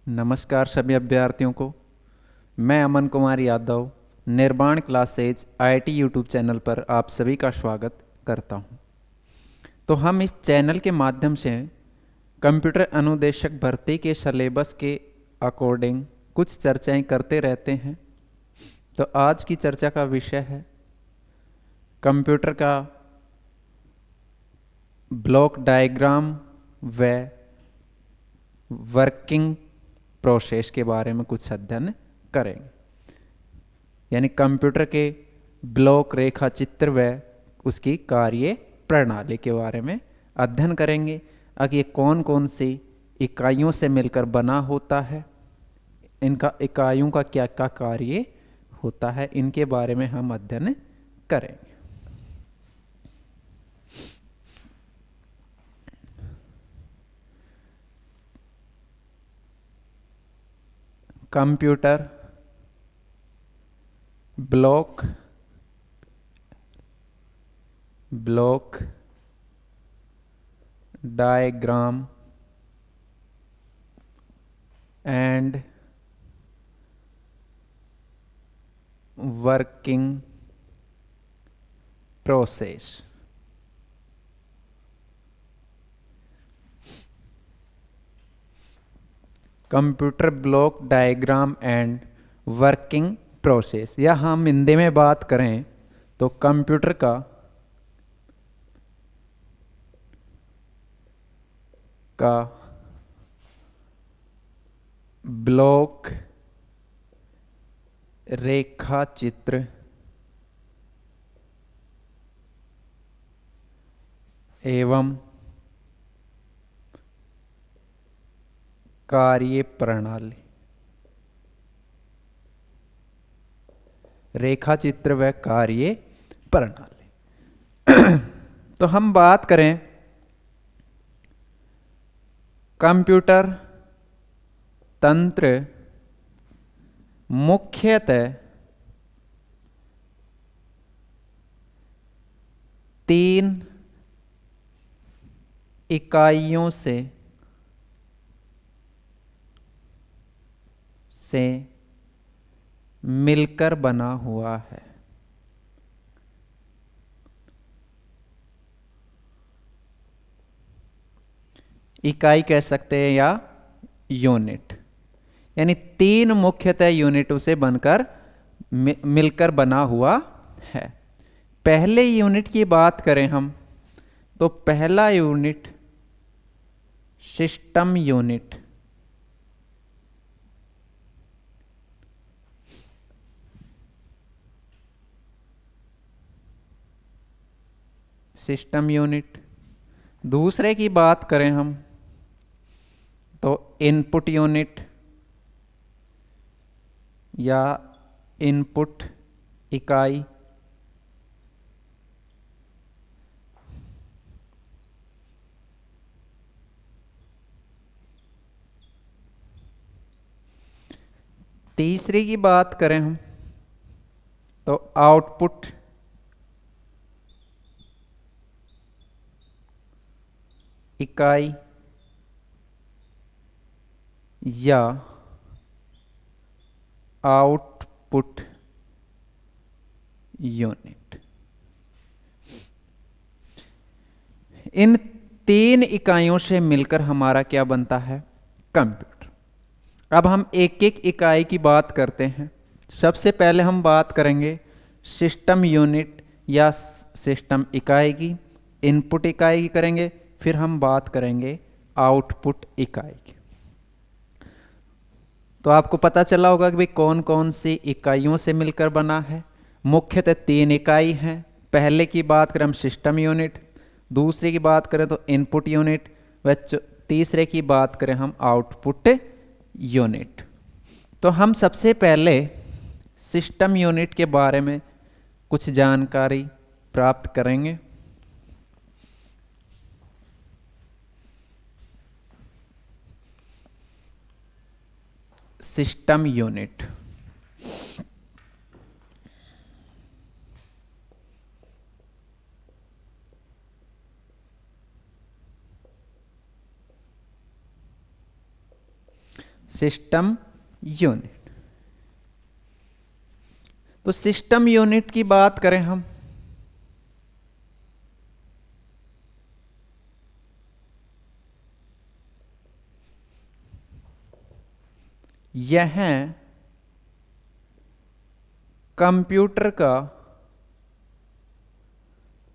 नमस्कार सभी अभ्यर्थियों को। मैं अमन कुमार यादव निर्माण क्लासेज आईआईटी यूट्यूब चैनल पर आप सभी का स्वागत करता हूं। तो हम इस चैनल के माध्यम से कंप्यूटर अनुदेशक भर्ती के सिलेबस के अकॉर्डिंग कुछ चर्चाएं करते रहते हैं। तो आज की चर्चा का विषय है कंप्यूटर का ब्लॉक डायग्राम व वर्किंग प्रोसेस के बारे में कुछ अध्ययन करेंगे। यानी कंप्यूटर के ब्लॉक रेखा चित्र व उसकी कार्य प्रणाली के बारे में अध्ययन करेंगे। अब ये कौन कौन सी इकाइयों से मिलकर बना होता है, इनका इकाइयों का क्या क्या कार्य होता है, इनके बारे में हम अध्ययन करेंगे। Computer block diagram and working process. Computer block diagram and working process, या हम हिंदी में बात करें तो कंप्यूटर का ब्लॉक रेखा चित्र एवं कार्य प्रणाली। रेखा चित्र व कार्य प्रणाली। तो हम बात करें कंप्यूटर तंत्र मुख्यतः तीन इकाइयों से मिलकर बना हुआ है। इकाई कह सकते हैं या यूनिट, यानी तीन मुख्यतः यूनिटों से बनकर मिलकर बना हुआ है। पहले यूनिट की बात करें हम तो पहला unit system unit. System unit. दूसरे की बात करें हम तो इनपुट यूनिट या इनपुट इकाई। तीसरी की बात करें हम तो आउटपुट इकाई या आउटपुट यूनिट। इन तीन इकाइयों से मिलकर हमारा क्या बनता है? कंप्यूटर। अब हम एक एक इकाई की बात करते हैं। सबसे पहले हम बात करेंगे सिस्टम यूनिट या सिस्टम इकाई की, इनपुट इकाई की करेंगे, फिर हम बात करेंगे आउटपुट इकाई की। तो आपको पता चला होगा कि भाई कौन कौन सी इकाइयों से मिलकर बना है। मुख्यतः तीन इकाई हैं। पहले की बात करें हम सिस्टम यूनिट, दूसरे की बात करें तो इनपुट यूनिट, व तीसरे की बात करें हम आउटपुट यूनिट। तो हम सबसे पहले सिस्टम यूनिट के बारे में कुछ जानकारी प्राप्त करेंगे। System unit system unit. तो सिस्टम यूनिट की बात करें हम, यह कंप्यूटर का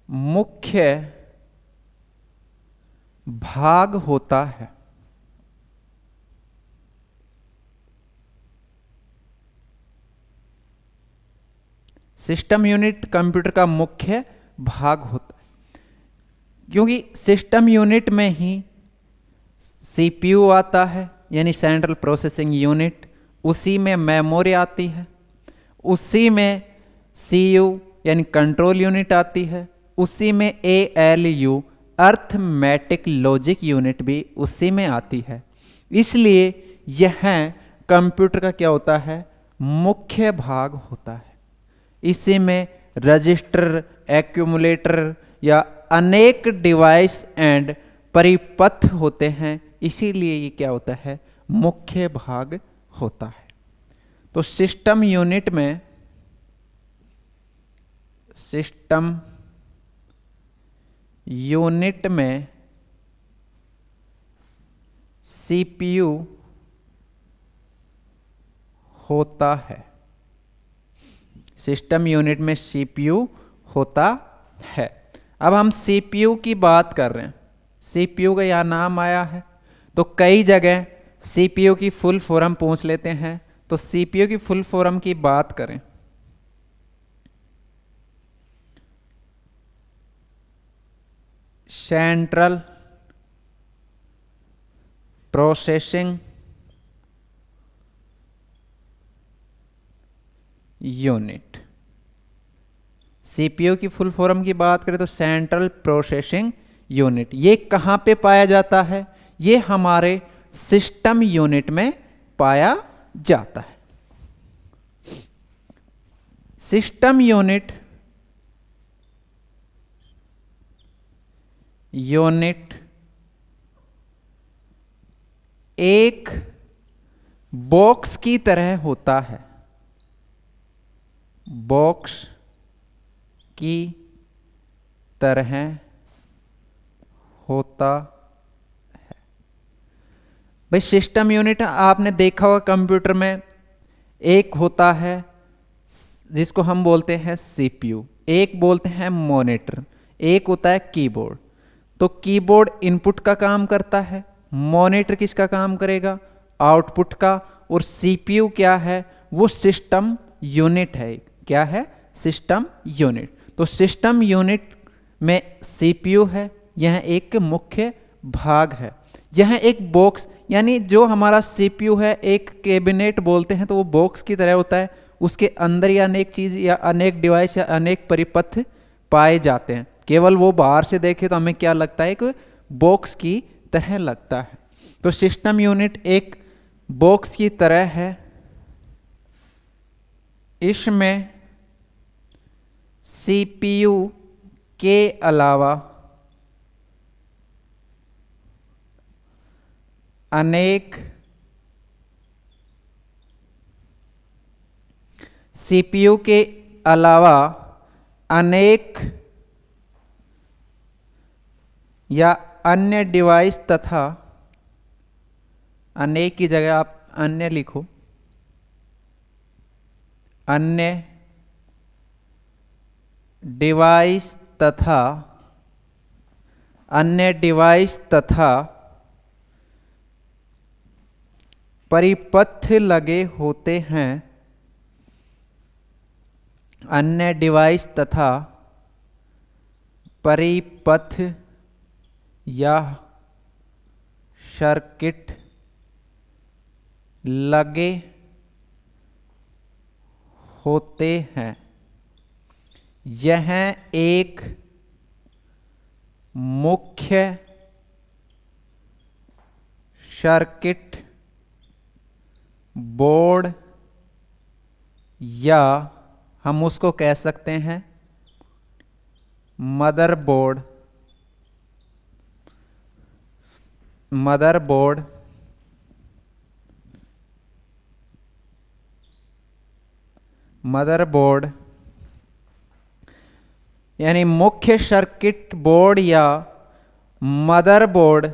मुख्य भाग होता है। सिस्टम यूनिट कंप्यूटर का मुख्य भाग होता है, क्योंकि सिस्टम यूनिट में ही सीपीयू आता है, यानी सेंट्रल प्रोसेसिंग यूनिट, उसी में मेमोरी आती है, उसी में सीयू यानी कंट्रोल यूनिट आती है, उसी में एएलयू अर्थमेटिक लॉजिक यूनिट भी उसी में आती है। इसलिए यह कंप्यूटर का क्या होता है, मुख्य भाग होता है। इसी में रजिस्टर, एक्यूमुलेटर या अनेक डिवाइस एंड परिपथ होते हैं, इसीलिए ये क्या होता है, मुख्य भाग होता है। तो सिस्टम यूनिट में सीपीयू होता है। सिस्टम यूनिट में सीपीयू होता है। अब हम सीपीयू की बात कर रहे हैं। सीपीयू का यह नाम आया है, तो कई जगह सीपीयू की फुल फॉर्म पूछ लेते हैं। तो सीपीयू की फुल फॉर्म की बात करें, सेंट्रल प्रोसेसिंग यूनिट। सीपीयू की फुल फॉर्म की बात करें तो सेंट्रल प्रोसेसिंग यूनिट। ये कहां पे पाया जाता है, ये हमारे सिस्टम यूनिट में पाया जाता है। सिस्टम यूनिट एक बॉक्स की तरह होता है, बॉक्स की तरह होता है। भाई सिस्टम यूनिट आपने देखा होगा कंप्यूटर में, एक होता है जिसको हम बोलते हैं सीपीयू, एक बोलते हैं मॉनिटर, एक होता है कीबोर्ड। तो कीबोर्ड इनपुट का काम करता है, मॉनिटर किसका काम करेगा, आउटपुट का, और सीपीयू क्या है, वो सिस्टम यूनिट है। क्या है, सिस्टम यूनिट। तो सिस्टम यूनिट में सीपीयू है, यह एक मुख्य भाग है। यह एक बॉक्स, यानी जो हमारा सीपीयू है एक कैबिनेट बोलते हैं, तो वो बॉक्स की तरह होता है, उसके अंदर ही अनेक चीज या अनेक डिवाइस या अनेक परिपथ पाए जाते हैं। केवल वो बाहर से देखे तो हमें क्या लगता है, कि बॉक्स की तरह लगता है। तो सिस्टम यूनिट एक बॉक्स की तरह है। इसमें सीपीयू के अलावा अनेक सीपीयू के अलावा अनेक या अन्य डिवाइस तथा, अनेक की जगह आप अन्य लिखो, अन्य डिवाइस तथा परिपथ लगे होते हैं। अन्य डिवाइस तथा परिपथ या सर्किट लगे होते हैं। यह एक मुख्य सर्किट बोर्ड या हम उसको कह सकते हैं मदरबोर्ड मदरबोर्ड यानी मुख्य सर्किट बोर्ड या मदरबोर्ड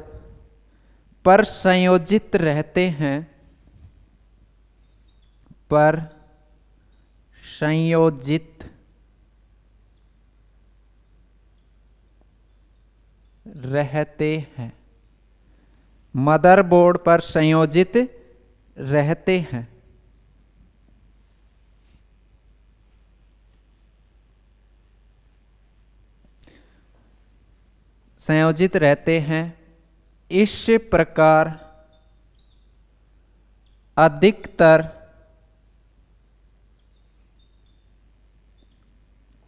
पर संयोजित रहते हैं, पर संयोजित रहते हैं, मदरबोर्ड पर संयोजित रहते हैं। संयोजित रहते हैं। इस प्रकार अधिकतर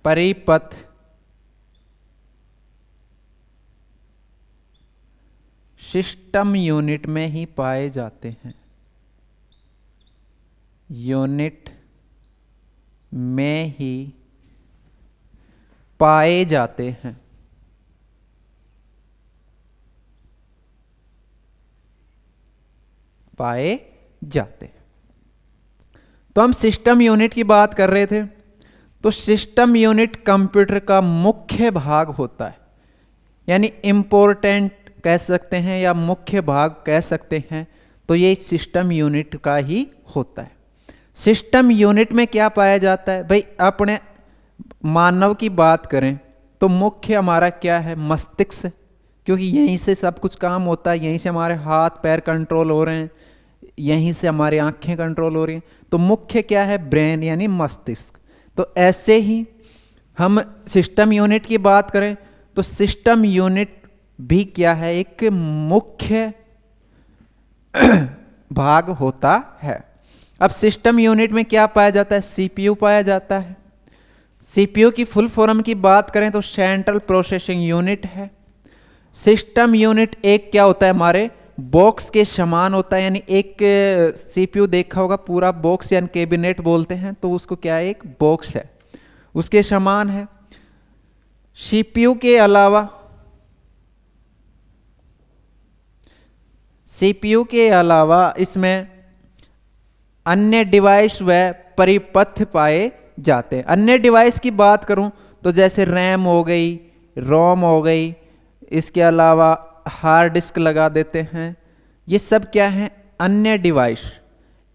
परिपथ सिस्टम यूनिट में ही पाए जाते हैं, यूनिट में ही पाए जाते हैं। पाए जाते हैं। तो हम सिस्टम यूनिट की बात कर रहे थे। तो सिस्टम यूनिट कंप्यूटर का मुख्य भाग होता है, यानी इंपॉर्टेंट कह सकते हैं या मुख्य भाग कह सकते हैं। तो ये सिस्टम यूनिट का ही होता है। सिस्टम यूनिट में क्या पाया जाता है भाई? अपने मानव की बात करें तो मुख्य हमारा क्या है? मस्तिष्क, क्योंकि यहीं से सब कुछ काम होता है, यहीं से हमारे हाथ पैर कंट्रोल हो रहे हैं, यहीं से हमारी आंखें कंट्रोल हो रही हैं। तो मुख्य क्या है? ब्रेन यानी मस्तिष्क। तो ऐसे ही हम सिस्टम यूनिट की बात करें तो सिस्टम यूनिट भी क्या है? एक मुख्य भाग होता है। अब सिस्टम यूनिट में क्या पाया जाता है? सीपीयू पाया जाता है। सीपीयू की फुल फॉर्म की बात करें तो सेंट्रल प्रोसेसिंग यूनिट है। सिस्टम यूनिट एक क्या होता है? हमारे बॉक्स के समान होता है, यानी एक सीपीयू देखा होगा पूरा बॉक्स यानी कैबिनेट बोलते हैं, तो उसको क्या है? एक बॉक्स है, उसके समान है। सीपीयू के अलावा इसमें अन्य डिवाइस व परिपथ पाए जाते हैं। अन्य डिवाइस की बात करूं तो जैसे रैम हो गई, रोम हो गई, इसके अलावा हार्ड डिस्क लगा देते हैं। ये सब क्या है? अन्य डिवाइस।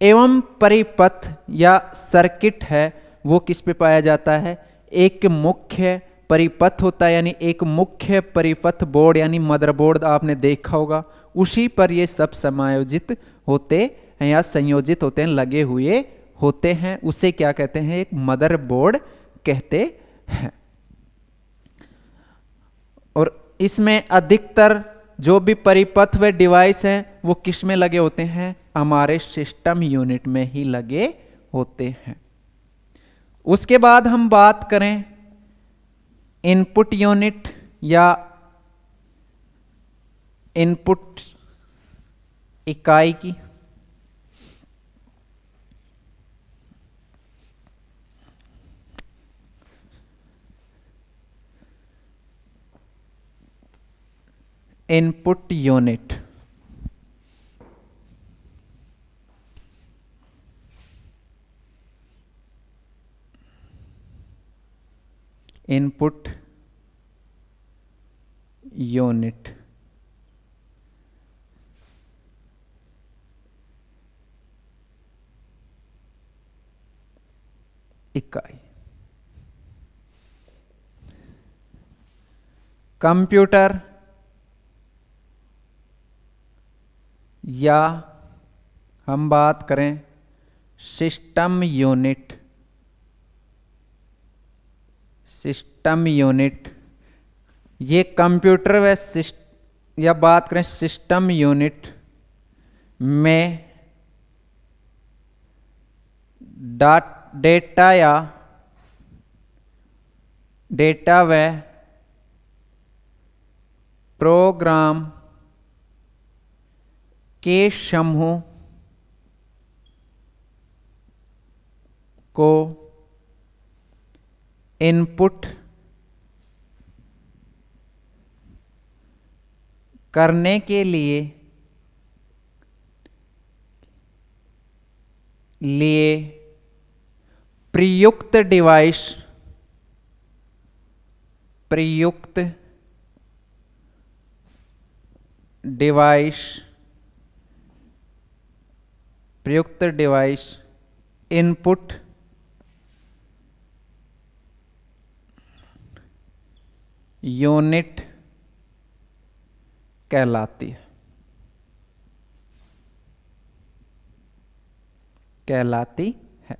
एवं परिपथ या सर्किट है वो किस पे पाया जाता है? एक मुख्य परिपथ होता है, यानी एक मुख्य परिपथ बोर्ड यानी मदरबोर्ड आपने देखा होगा, उसी पर ये सब समायोजित होते हैं या संयोजित होते हैं, लगे हुए होते हैं। उसे क्या कहते हैं? एक मदरबोर्ड कहते हैं। और इसमें अधिकतर जो भी परिपथ व डिवाइस हैं वो किस में लगे होते हैं? हमारे सिस्टम यूनिट में ही लगे होते हैं। उसके बाद हम बात करें इनपुट यूनिट या इनपुट इकाई की। इनपुट यूनिट इनपुट यूनिट इकाई कंप्यूटर या हम बात करें सिस्टम यूनिट, ये कंप्यूटर व या बात करें सिस्टम यूनिट में डेटा व प्रोग्राम के समूह को इनपुट करने के लिए प्रयुक्त डिवाइस, प्रयुक्त डिवाइस, प्रयुक्त डिवाइस इनपुट यूनिट कहलाती है, कहलाती है।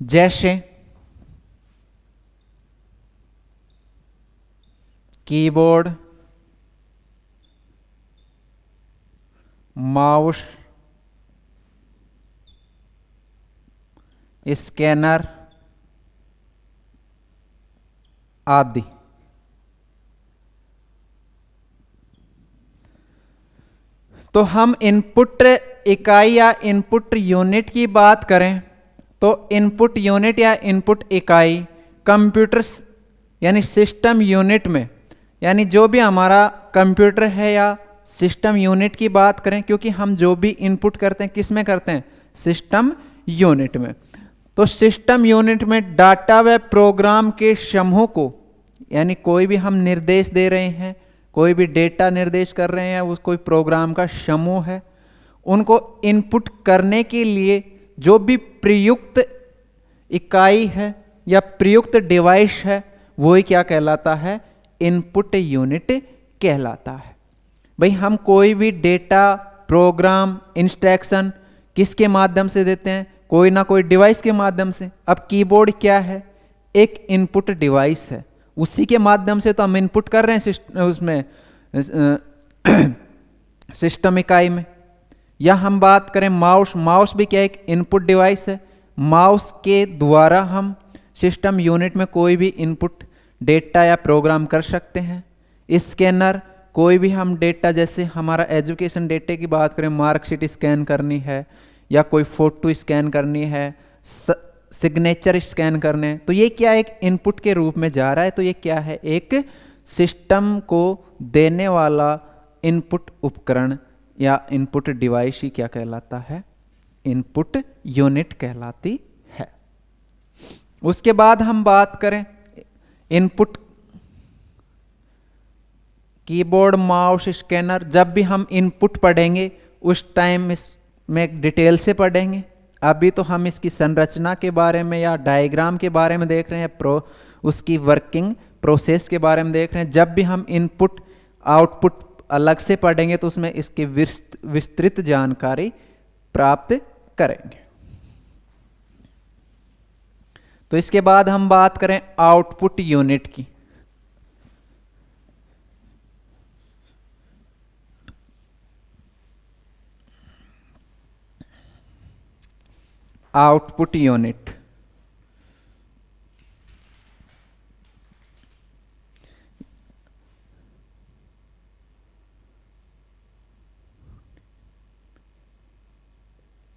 जैसे कीबोर्ड, माउस, स्कैनर आदि। तो हम इनपुट इकाई या इनपुट यूनिट की बात करें तो इनपुट यूनिट या इनपुट इकाई कंप्यूटर यानी सिस्टम यूनिट में, यानी जो भी हमारा कंप्यूटर है या सिस्टम यूनिट की बात करें, क्योंकि हम जो भी इनपुट करते हैं किस में करते हैं, सिस्टम यूनिट में। तो सिस्टम यूनिट में डाटा व प्रोग्राम के समूह को, यानी कोई भी हम निर्देश दे रहे हैं, कोई भी डेटा निर्देश कर रहे हैं, वो कोई प्रोग्राम का समूह है, उनको इनपुट करने के लिए जो भी प्रयुक्त इकाई है या प्रयुक्त डिवाइस है वही क्या कहलाता है, इनपुट यूनिट कहलाता है। भाई हम कोई भी डेटा, प्रोग्राम, इंस्ट्रक्शन किसके माध्यम से देते हैं, कोई ना कोई डिवाइस के माध्यम से। अब कीबोर्ड क्या है, एक इनपुट डिवाइस है, उसी के माध्यम से तो हम इनपुट कर रहे हैं उसमें सिस्टम इकाई में। या हम बात करें माउस, माउस भी क्या एक इनपुट डिवाइस है, माउस के द्वारा हम सिस्टम यूनिट में कोई भी इनपुट डेटा या प्रोग्राम कर सकते हैं। स्कैनर, कोई भी हम डेटा, जैसे हमारा एजुकेशन डेटा की बात करें, मार्कशीट स्कैन करनी है या कोई फोटो स्कैन करनी है, सिग्नेचर स्कैन करने, तो ये क्या एक इनपुट के रूप में जा रहा है। तो ये क्या है, एक सिस्टम को देने वाला इनपुट उपकरण या इनपुट डिवाइस ही क्या कहलाता है, इनपुट यूनिट कहलाती है। उसके बाद हम बात करें इनपुट कीबोर्ड, माउस, स्कैनर, जब भी हम इनपुट पढ़ेंगे उस टाइम इसमें डिटेल से पढ़ेंगे। अभी तो हम इसकी संरचना के बारे में या डायग्राम के बारे में देख रहे हैं, उसकी वर्किंग प्रोसेस के बारे में देख रहे हैं। जब भी हम इनपुट आउटपुट अलग से पढ़ेंगे तो उसमें इसकी विस्तृत जानकारी प्राप्त करेंगे। तो इसके बाद हम बात करें आउटपुट यूनिट की। आउटपुट यूनिट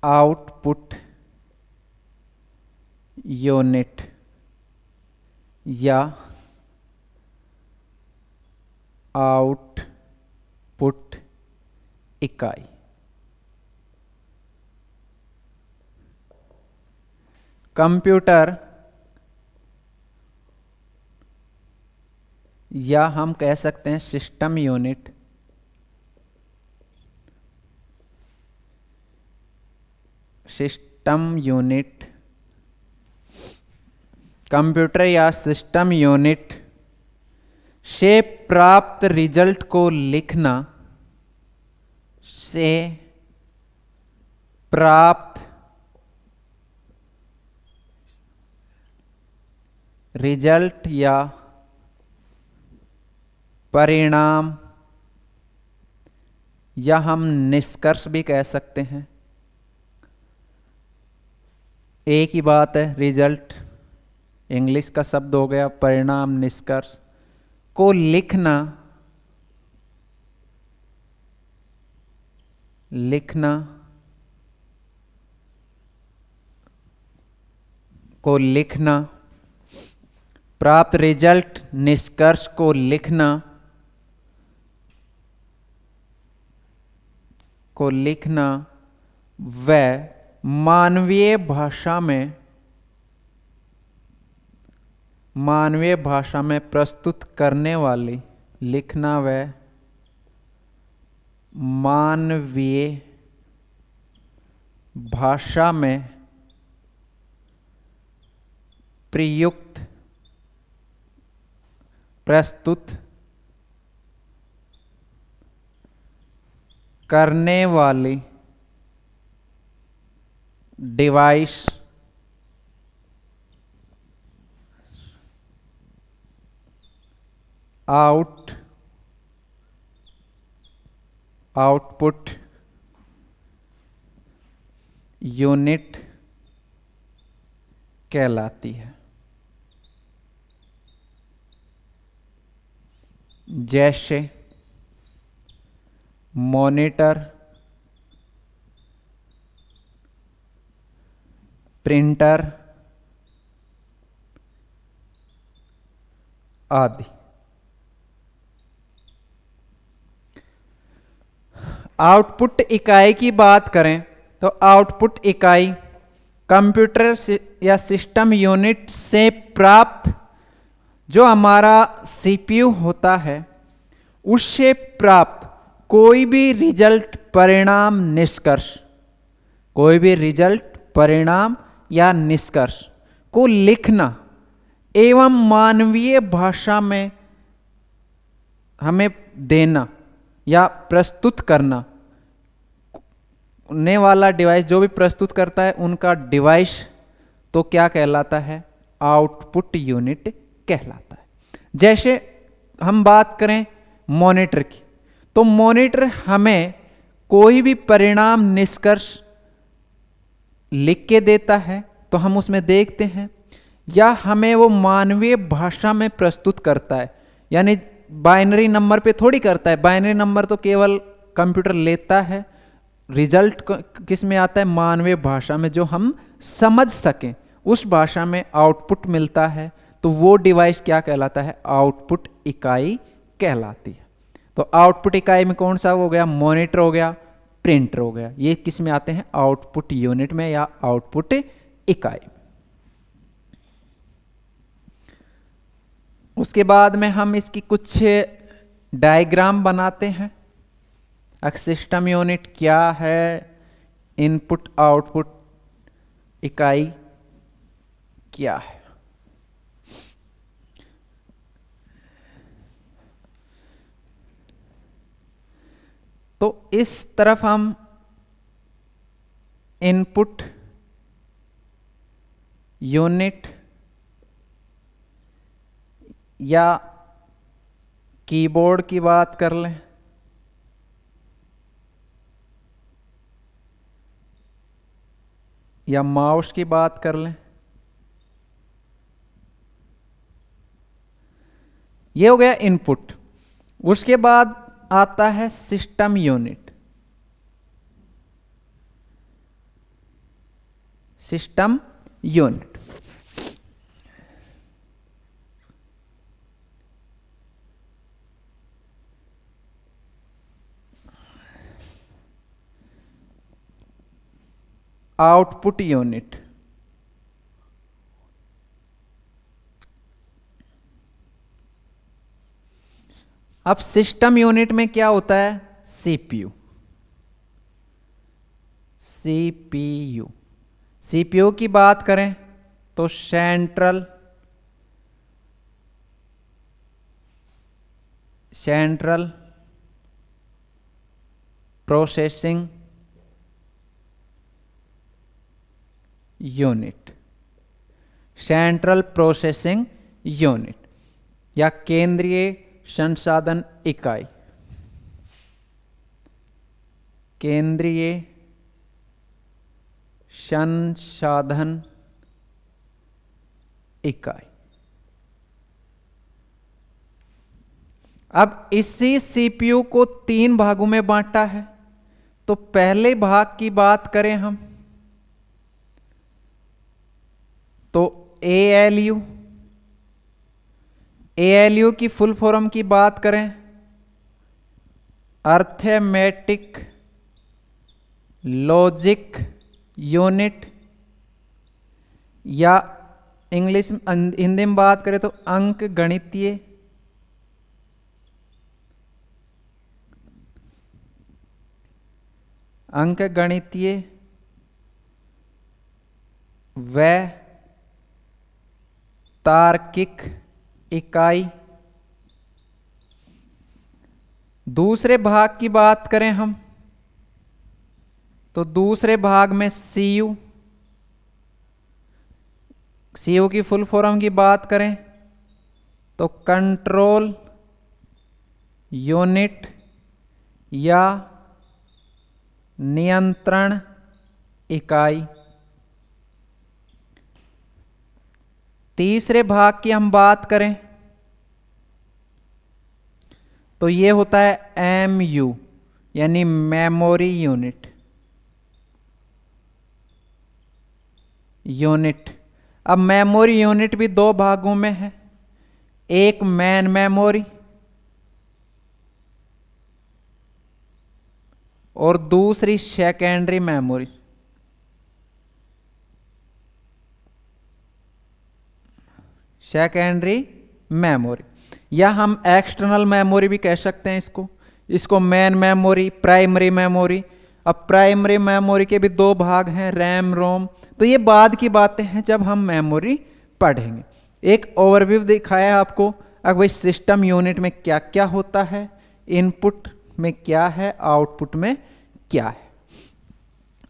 आउटपुट यूनिट या आउटपुट इकाई कंप्यूटर या हम कह सकते हैं सिस्टम यूनिट कंप्यूटर या सिस्टम यूनिट से प्राप्त रिजल्ट को लिखना, से प्राप्त रिजल्ट या परिणाम या हम निष्कर्ष भी कह सकते हैं, एक ही बात है, रिजल्ट इंग्लिश का शब्द हो गया, परिणाम, निष्कर्ष को लिखना, प्राप्त रिजल्ट, निष्कर्ष को लिखना व मानवीय भाषा में प्रस्तुत करने वाली, लिखना व मानवीय भाषा में प्रयुक्त प्रस्तुत करने वाली डिवाइस आउटपुट यूनिट कहलाती है। जैसे मॉनिटर, प्रिंटर आदि। आउटपुट इकाई की बात करें तो आउटपुट इकाई कंप्यूटर या सिस्टम यूनिट से प्राप्त जो हमारा सीपीयू होता है उससे प्राप्त कोई भी रिजल्ट, परिणाम, निष्कर्ष, कोई भी रिजल्ट, परिणाम या निष्कर्ष को लिखना एवं मानवीय भाषा में हमें देना या प्रस्तुत करना ने वाला डिवाइस, जो भी प्रस्तुत करता है उनका डिवाइस तो क्या कहलाता है? आउटपुट यूनिट कहलाता है। जैसे हम बात करें मॉनिटर की, तो मॉनिटर हमें कोई भी परिणाम, निष्कर्ष लिख के देता है तो हम उसमें देखते हैं, या हमें वो मानवीय भाषा में प्रस्तुत करता है, यानी बाइनरी नंबर पे थोड़ी करता है। बाइनरी नंबर तो केवल कंप्यूटर लेता है, रिजल्ट किस में आता है? मानवीय भाषा में, जो हम समझ सकें उस भाषा में आउटपुट मिलता है। तो वो डिवाइस क्या कहलाता है? आउटपुट इकाई कहलाती है। तो आउटपुट इकाई में कौन सा हो गया? मॉनिटर हो गया, प्रिंटर हो गया। ये किस में आते हैं? आउटपुट यूनिट में या आउटपुट इकाई। उसके बाद में हम इसकी कुछ डायग्राम बनाते हैं। सिस्टम यूनिट क्या है, इनपुट आउटपुट इकाई क्या है। तो इस तरफ हम इनपुट यूनिट या कीबोर्ड की बात कर लें, या माउस की बात कर लें। ये हो गया इनपुट। उसके बाद आता है system unit. System unit output unit अब सिस्टम यूनिट में क्या होता है? सीपीयू। सीपीयू की बात करें तो central processing unit, central processing unit या केंद्रीय संसाधन इकाई, केंद्रीय संसाधन इकाई। अब इसी सीपीयू को 3 भागों में बांटा है। तो पहले भाग की बात करें हम तो एएलयू की फुल फॉर्म की बात करें, अर्थमेटिक लॉजिक यूनिट, या इंग्लिश हिंदी में बात करें तो अंक गणितीय व तार्किक इकाई। दूसरे भाग की बात करें हम तो दूसरे भाग में सीयू की फुल फॉर्म की बात करें तो कंट्रोल यूनिट या नियंत्रण इकाई। तीसरे भाग की हम बात करें तो ये होता है एमयू यानी मेमोरी यूनिट। अब मेमोरी यूनिट भी दो भागों में है, एक मेन मेमोरी और दूसरी सेकेंडरी मेमोरी। या हम एक्सटर्नल मेमोरी भी कह सकते हैं इसको मेन मेमोरी, प्राइमरी मेमोरी। अब प्राइमरी मेमोरी के भी दो भाग हैं, रैम रोम। तो ये बाद की बातें हैं जब हम मेमोरी पढ़ेंगे। एक ओवरव्यू दिखाया आपको। अब भाई सिस्टम यूनिट में क्या क्या होता है, इनपुट में क्या है, आउटपुट में क्या है।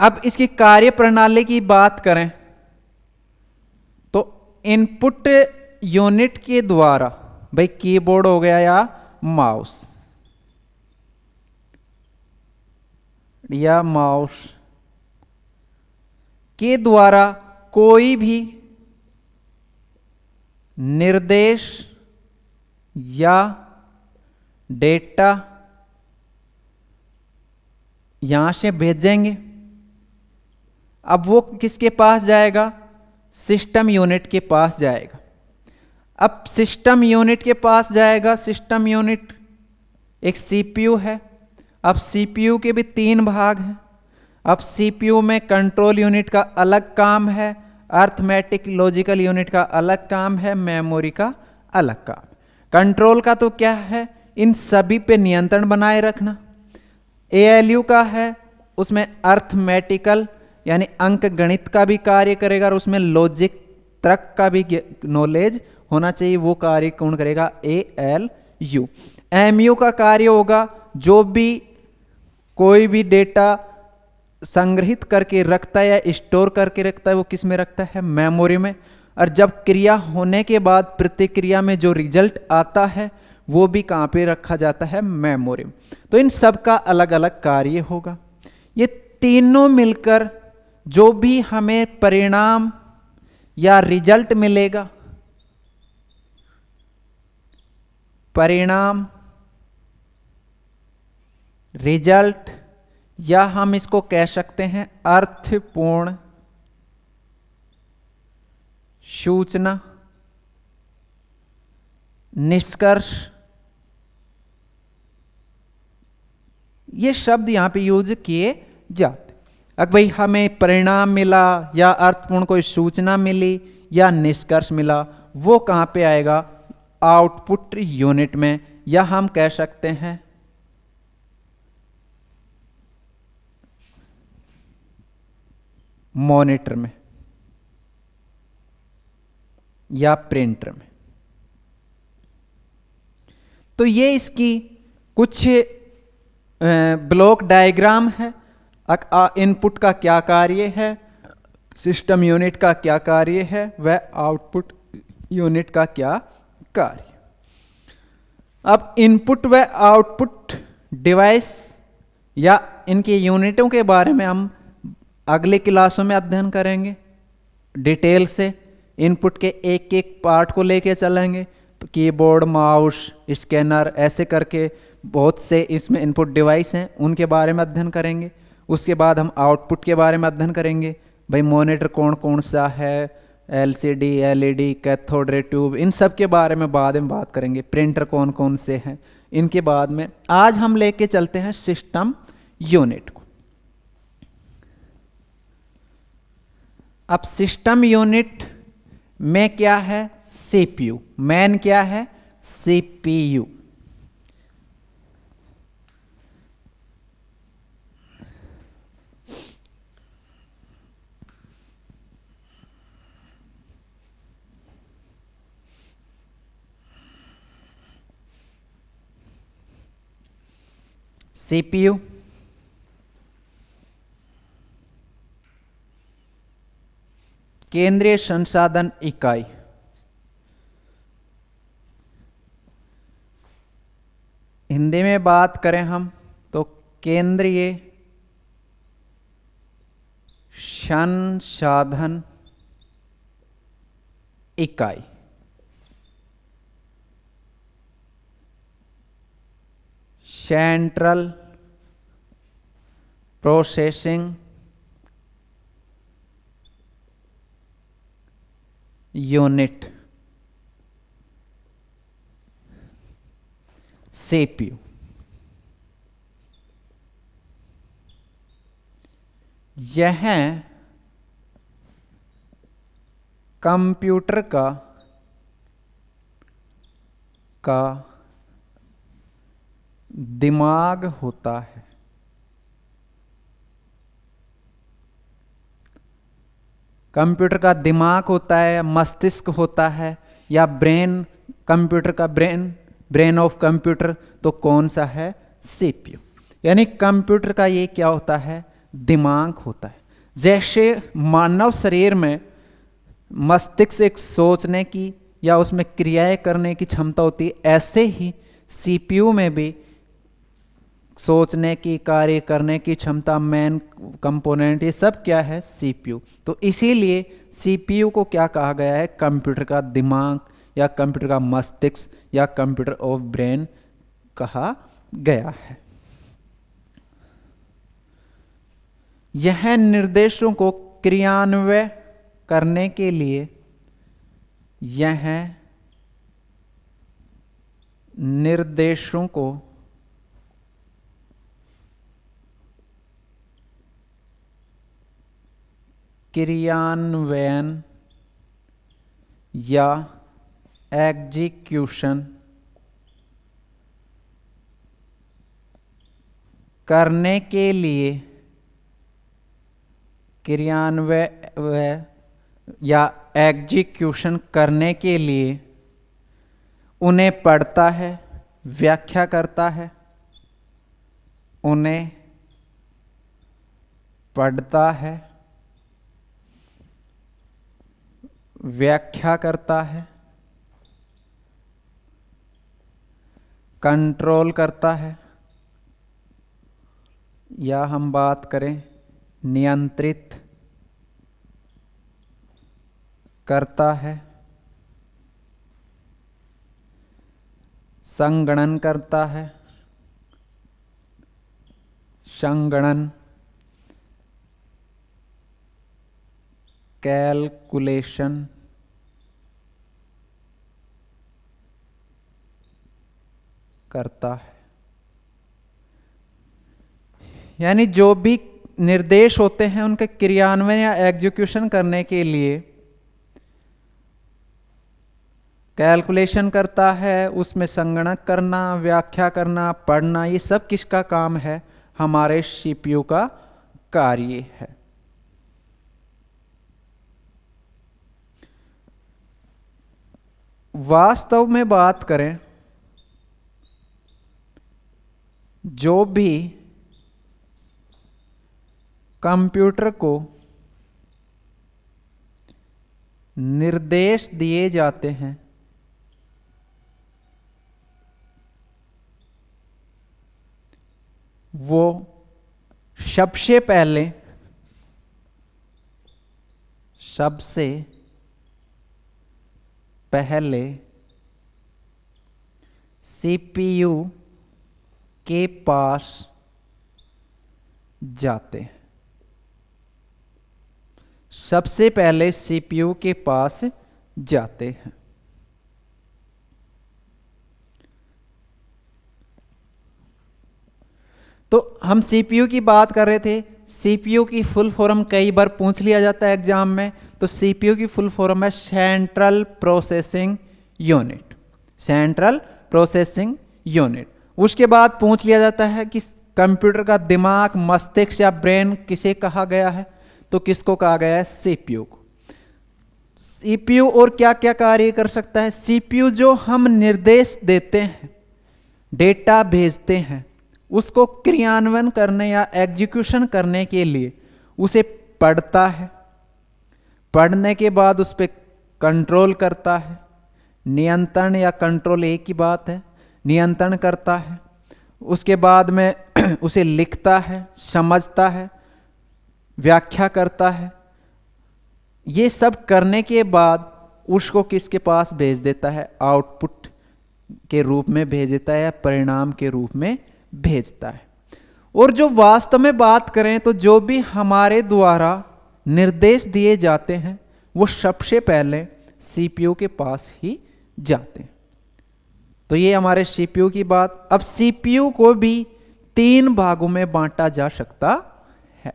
अब इसकी कार्य प्रणाली की बात करें तो इनपुट यूनिट के द्वारा भाई कीबोर्ड हो गया या माउस के द्वारा कोई भी निर्देश या डेटा यहां से भेजेंगे। अब वो किसके पास जाएगा, सिस्टम यूनिट के पास जाएगा। अब सिस्टम यूनिट के पास जाएगा, सिस्टम यूनिट एक सीपीयू है। अब सीपीयू के भी तीन भाग हैं। अब सीपीयू में कंट्रोल यूनिट का अलग काम है, अर्थमेटिक लॉजिकल यूनिट का अलग काम है, मेमोरी का अलग काम। कंट्रोल का तो क्या है, इन सभी पे नियंत्रण बनाए रखना। एएलयू का है, उसमें अर्थमेटिकल यानी अंक गणित का भी कार्य करेगा और उसमें लॉजिक तर्क का भी नॉलेज होना चाहिए, वो कार्य कौन करेगा, एएलयू। एमयू का कार्य होगा जो भी कोई भी डेटा संग्रहित करके रखता है या स्टोर करके रखता है वो किस में रखता है, मेमोरी में। और जब क्रिया होने के बाद प्रतिक्रिया में जो रिजल्ट आता है वो भी कहाँ पे रखा जाता है, मेमोरी में। तो इन सब का अलग अलग कार्य होगा। ये तीनों मिलकर जो भी हमें परिणाम या रिजल्ट मिलेगा, परिणाम, रिजल्ट, या हम इसको कह सकते हैं अर्थपूर्ण सूचना, निष्कर्ष, ये शब्द यहां पे यूज किए जाते। अगर भाई हमें परिणाम मिला या अर्थपूर्ण कोई सूचना मिली या निष्कर्ष मिला, वो कहां पे आएगा, आउटपुट यूनिट में, या हम कह सकते हैं मॉनिटर में या प्रिंटर में। तो ये इसकी कुछ ब्लॉक डायग्राम है। इनपुट का क्या कार्य है, सिस्टम यूनिट का क्या कार्य है, वह आउटपुट यूनिट का क्या कार्य। अब इनपुट व आउटपुट डिवाइस या इनकी यूनिटों के बारे में हम अगले क्लासों में अध्ययन करेंगे डिटेल से। इनपुट के एक एक पार्ट को लेके चलेंगे, कीबोर्ड, माउस, स्कैनर, ऐसे करके बहुत से इसमें इनपुट डिवाइस हैं, उनके बारे में अध्ययन करेंगे। उसके बाद हम आउटपुट के बारे में अध्ययन करेंगे, भाई मॉनिटर कौन कौन सा है, LCD, LED, cathode ray tube, इन सब के बारे में बाद में बात करेंगे। प्रिंटर कौन कौन से हैं, इनके बाद में आज हम लेके चलते हैं सिस्टम यूनिट को। अब सिस्टम यूनिट में क्या है? सीपीयू। मैन क्या है? सीपीयू। सीपीयू केंद्रीय संसाधन इकाई। हिंदी में बात करें हम तो केंद्रीय संसाधन इकाई। Central processing unit, CPU. यह कंप्यूटर का दिमाग होता है। कंप्यूटर का दिमाग होता है, मस्तिष्क होता है, या ब्रेन, कंप्यूटर का ब्रेन ऑफ कंप्यूटर, तो कौन सा है? सीपीयू। यानी कंप्यूटर का ये क्या होता है? दिमाग होता है। जैसे मानव शरीर में मस्तिष्क एक सोचने की या उसमें क्रियाएं करने की क्षमता होती है, ऐसे ही सीपीयू में भी सोचने की, कार्य करने की क्षमता, मेन कंपोनेंट, ये सब क्या है? सीपीयू। तो इसीलिए सीपीयू को क्या कहा गया है? कंप्यूटर का दिमाग या कंप्यूटर का मस्तिष्क या कंप्यूटर ऑफ ब्रेन कहा गया है। यह निर्देशों को क्रियान्वय करने के लिए यह निर्देशों को क्रियान्वयन या एग्जीक्यूशन करने के लिए, क्रियान्वय या एग्जीक्यूशन करने के लिए उन्हें पढ़ता है, व्याख्या करता है, उन्हें पढ़ता है, व्याख्या करता है, कंट्रोल करता है, या हम बात करें नियंत्रित करता है, संगणन करता है, संगणन, कैलकुलेशन करता है। यानी जो भी निर्देश होते हैं उनके क्रियान्वयन या एग्जीक्यूशन करने के लिए कैलकुलेशन करता है, उसमें संगणक करना, व्याख्या करना, पढ़ना, ये सब किसका काम है? हमारे सीपीयू का कार्य है। वास्तव में बात करें, जो भी कंप्यूटर को निर्देश दिए जाते हैं वो सबसे पहले सीपीयू के पास जाते हैं। सबसे पहले सीपीयू के पास जाते हैं। तो हम सीपीयू की बात कर रहे थे। सीपीयू की फुल फॉर्म कई बार पूछ लिया जाता है एग्जाम में। तो सीपीयू की फुल फॉर्म है central processing unit, central processing unit. उसके बाद पूछ लिया जाता है कि कंप्यूटर का दिमाग, मस्तिष्क या ब्रेन किसे कहा गया है, तो किसको कहा गया है, सीपीयू को। सीपीयू और क्या क्या कार्य कर सकता है, सीपीयू जो हम निर्देश देते हैं, डेटा भेजते हैं, उसको क्रियान्वयन करने या एग्जीक्यूशन करने के लिए उसे पढ़ता है, पढ़ने के बाद उस पर कंट्रोल करता है। नियंत्रण या कंट्रोल एक ही बात है, नियंत्रण करता है। उसके बाद में उसे लिखता है, समझता है, व्याख्या करता है। ये सब करने के बाद उसको किसके पास भेज देता है, आउटपुट के रूप में भेज देता है या परिणाम के रूप में भेजता है। और जो वास्तव में बात करें तो जो भी हमारे द्वारा निर्देश दिए जाते हैं वो सबसे पहले सीपीयू के पास ही जाते हैं। तो ये हमारे सीपीयू की बात। अब सीपीयू को भी 3 भागों में बांटा जा सकता है।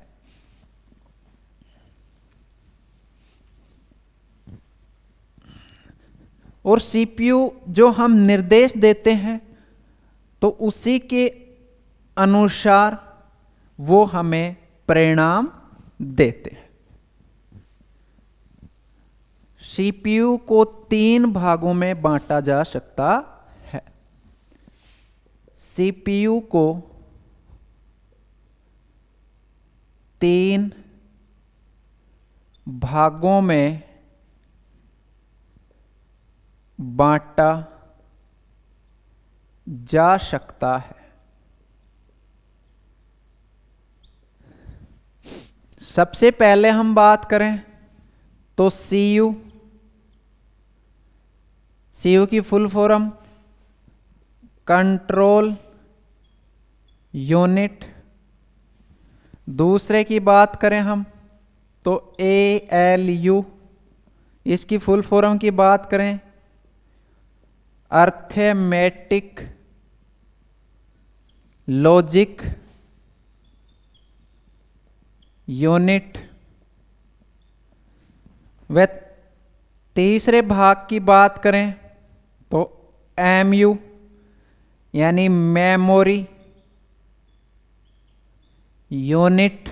और सीपीयू जो हम निर्देश देते हैं तो उसी के अनुसार वो हमें परिणाम देते हैं। सीपीयू को 3 भागों में बांटा जा सकता है। सीपीयू को 3 भागों में बांटा जा सकता है। सबसे पहले हम बात करें तो सीयू, सीयू की फुल फॉर्म कंट्रोल यूनिट। दूसरे की बात करें हम तो एएलयू, इसकी फुल फॉर्म की बात करें अर्थमेटिक लॉजिक यूनिट। व तीसरे भाग की बात करें तो एमयू यानी मेमोरी यूनिट।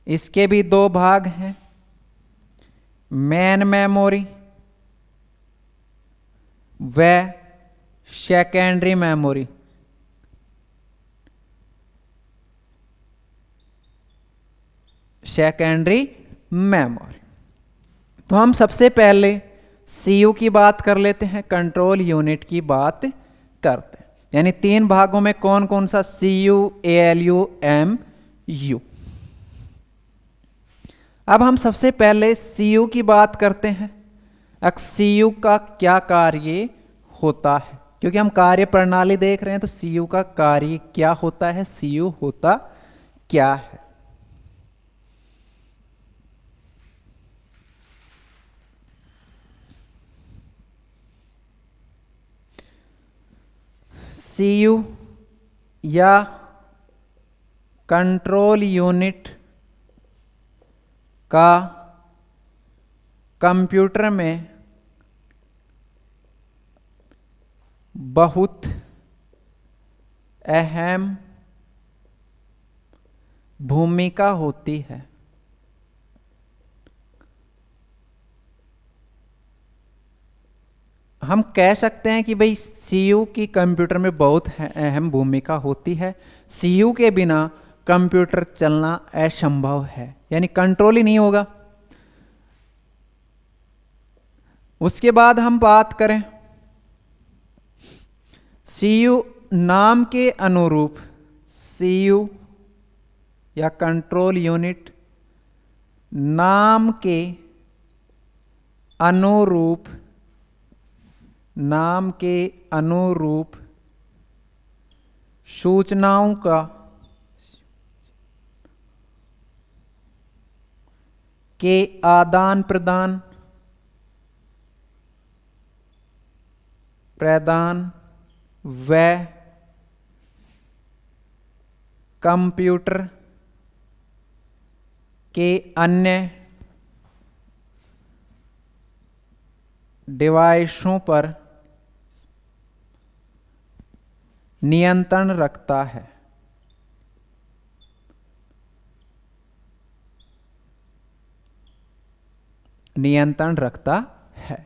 इसके भी 2 भाग हैं, मेन मेमोरी व सेकेंडरी मेमोरी। Secondary memory. तो हम सबसे पहले सीयू की बात कर लेते हैं, कंट्रोल यूनिट की बात करते हैं। यानी 3 भागों में कौन कौन सा, सीयू, एएलयू, एमयू। अब हम सबसे पहले सीयू की बात करते हैं। अब सीयू का क्या कार्य होता है, क्योंकि हम कार्य प्रणाली देख रहे हैं तो सीयू का कार्य क्या होता है, सीयू होता क्या है। सीयू या कंट्रोल यूनिट का कंप्यूटर में बहुत अहम भूमिका होती है। हम कह सकते हैं कि भाई सीयू की कंप्यूटर में बहुत अहम भूमिका होती है। सीयू के बिना कंप्यूटर चलना असंभव है, यानी कंट्रोल ही नहीं होगा। उसके बाद हम बात करें सीयू नाम के अनुरूप, सीयू या कंट्रोल यूनिट नाम के अनुरूप, नाम के अनुरूप सूचनाओं का के आदान प्रदान व कंप्यूटर के अन्य डिवाइसों पर नियंत्रण रखता है। नियंत्रण रखता है,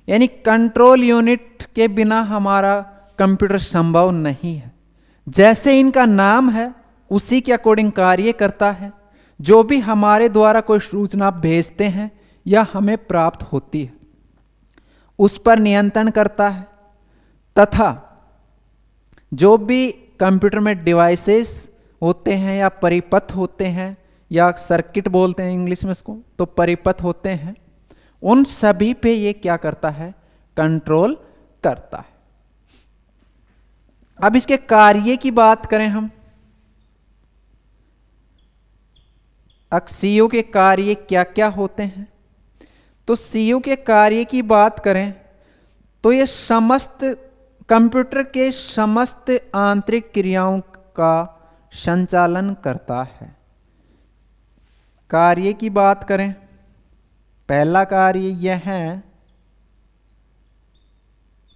यानी कंट्रोल यूनिट के बिना हमारा कंप्यूटर संभव नहीं है। जैसे इनका नाम है उसी के अकॉर्डिंग कार्य करता है। जो भी हमारे द्वारा कोई सूचना भेजते हैं या हमें प्राप्त होती है उस पर नियंत्रण करता है, तथा जो भी कंप्यूटर में डिवाइसेस होते हैं या परिपथ होते हैं या सर्किट बोलते हैं इंग्लिश में इसको, तो परिपथ होते हैं, उन सभी पे ये क्या करता है, कंट्रोल करता है। अब इसके कार्य की बात करें हम, सीयू के कार्य क्या क्या होते हैं, तो सीयू के कार्य की बात करें तो ये समस्त कंप्यूटर के समस्त आंतरिक क्रियाओं का संचालन करता है। कार्य की बात करें, पहला कार्य यह है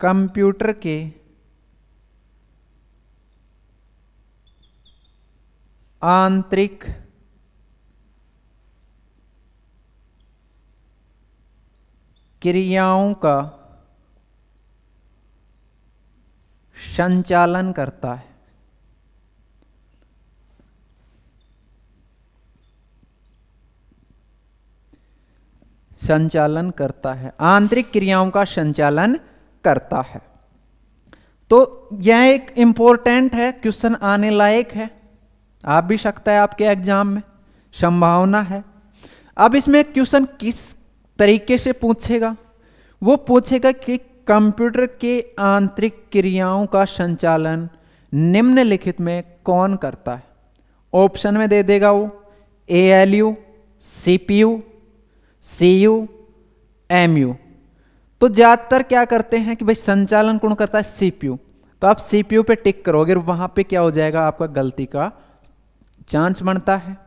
कंप्यूटर के आंतरिक क्रियाओं का संचालन करता है। संचालन करता है, आंतरिक क्रियाओं का संचालन करता है। तो यह एक इंपॉर्टेंट है, क्वेश्चन आने लायक है, आ भी सकता है आपके एग्जाम में, संभावना है। अब इसमें क्वेश्चन किस तरीके से पूछेगा, वो पूछेगा कि कंप्यूटर के आंतरिक क्रियाओं का संचालन निम्नलिखित में कौन करता है। ऑप्शन में दे देगा वो ALU, CPU, CU, MU। तो ज्यादातर क्या करते हैं कि भाई संचालन कौन करता है, CPU। तो आप CPU पे टिक करोगे, वहां पे क्या हो जाएगा, आपका गलती का चांस बनता है।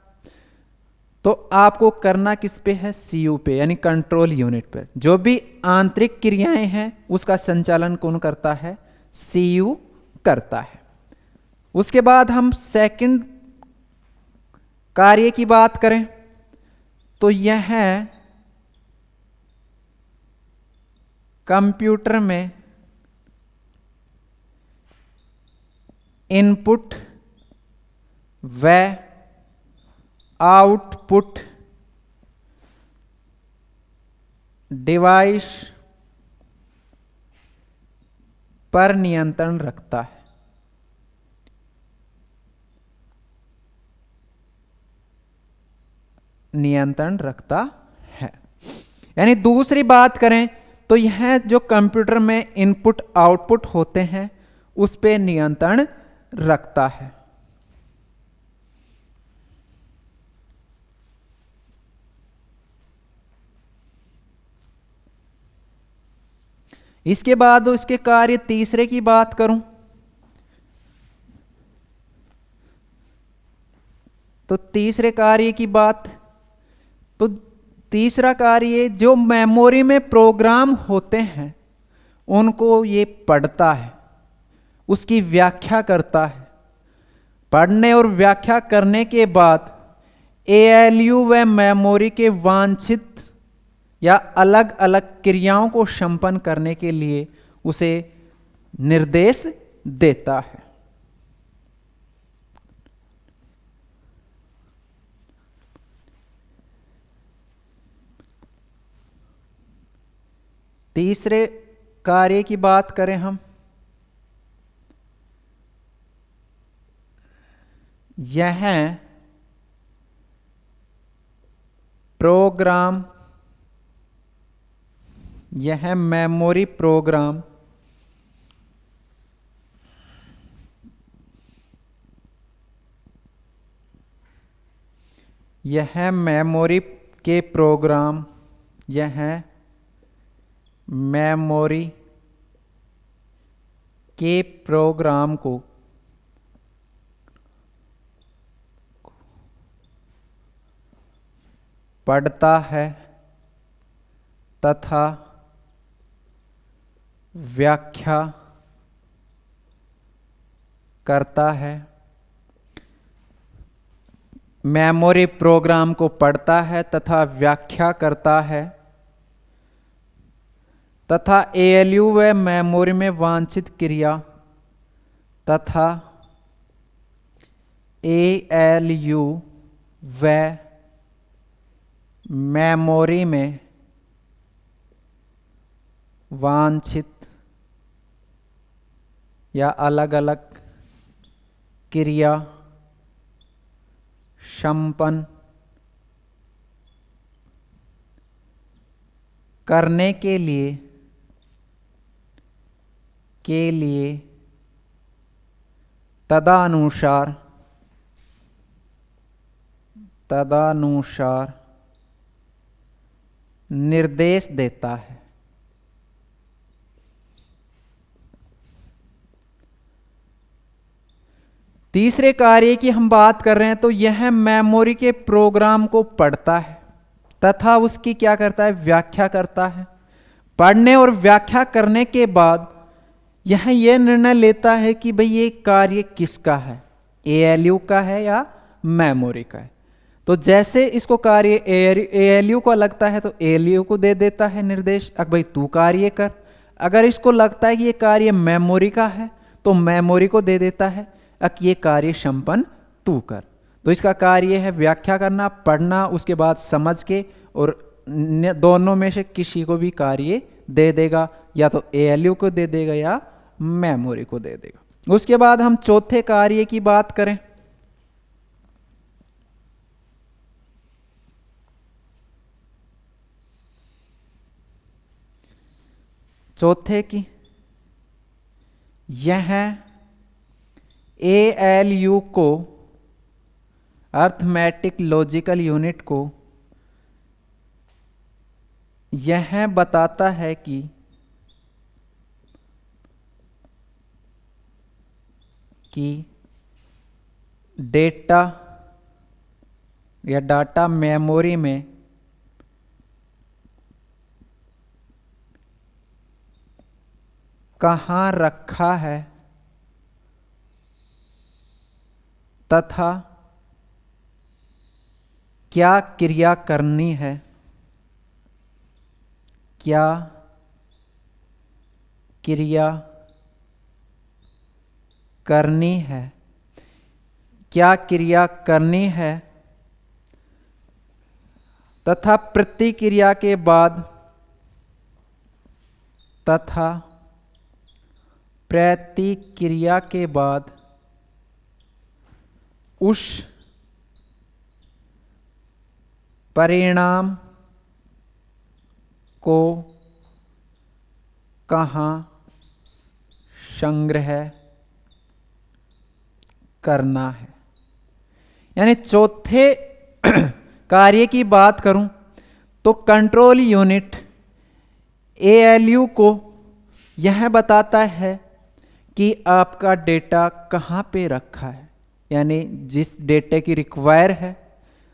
तो आपको करना किस पे है, CU पे, यानी कंट्रोल यूनिट पर। जो भी आंतरिक क्रियाएं हैं उसका संचालन कौन करता है, CU करता है। उसके बाद हम सेकंड कार्य की बात करें तो यह है कंप्यूटर में इनपुट व आउटपुट डिवाइस पर नियंत्रण रखता है। नियंत्रण रखता है, यानी दूसरी बात करें तो यह जो कंप्यूटर में इनपुट आउटपुट होते हैं उस पे नियंत्रण रखता है। इसके बाद इसके कार्य तीसरे की बात करूं तो तीसरे कार्य की बात, तो तीसरा कार्य जो मेमोरी में प्रोग्राम होते हैं उनको ये पढ़ता है, उसकी व्याख्या करता है। पढ़ने और व्याख्या करने के बाद ALU व मेमोरी के वांछित या अलग अलग क्रियाओं को संपन्न करने के लिए उसे निर्देश देता है। तीसरे कार्य की बात करें हम, यह प्रोग्राम, यह मेमोरी प्रोग्राम यह मेमोरी के प्रोग्राम, यह मेमोरी के प्रोग्राम को पढ़ता है तथा व्याख्या करता है। मेमोरी प्रोग्राम को पढ़ता है तथा व्याख्या करता है तथा एएलयू व मेमोरी में वांछित क्रिया तथा एएलयू व मेमोरी में वांछित या अलग अलग क्रिया संपन्न करने के लिए तदनुसार निर्देश देता है। तीसरे कार्य की हम बात कर रहे हैं तो यह मेमोरी के प्रोग्राम को पढ़ता है तथा उसकी क्या करता है, व्याख्या करता है। पढ़ने और व्याख्या करने के बाद यह निर्णय लेता है कि भाई ये कार्य किसका है, एएलयू का है या मेमोरी का है। तो जैसे इसको कार्य एएलयू को लगता है तो एएलयू को दे देता है निर्देश, अब भाई तू कार्य कर। अगर इसको लगता है कि ये कार्य मेमोरी का है तो मेमोरी को दे देता है, अब ये कार्य संपन्न तू कर। तो इसका कार्य है व्याख्या करना, पढ़ना, उसके बाद समझ के, और दोनों में से किसी को भी कार्य दे देगा, या तो एएलयू को दे देगा या मेमोरी को दे देगा। उसके बाद हम चौथे कार्य की बात करें। चौथे की यह एएलयू को, अर्थमेटिक लॉजिकल यूनिट को, यह बताता है कि डेटा या डाटा मेमोरी में कहाँ रखा है तथा क्या क्रिया करनी है, क्या क्रिया करनी है, क्या क्रिया करनी है तथा प्रतिक्रिया के बाद उस परिणाम को कहाँ संग्रह करना है। यानी चौथे कार्य की बात करूं तो कंट्रोल यूनिट एएलयू को यह बताता है कि आपका डेटा कहाँ पे रखा है, यानी जिस डेटा की रिक्वायर है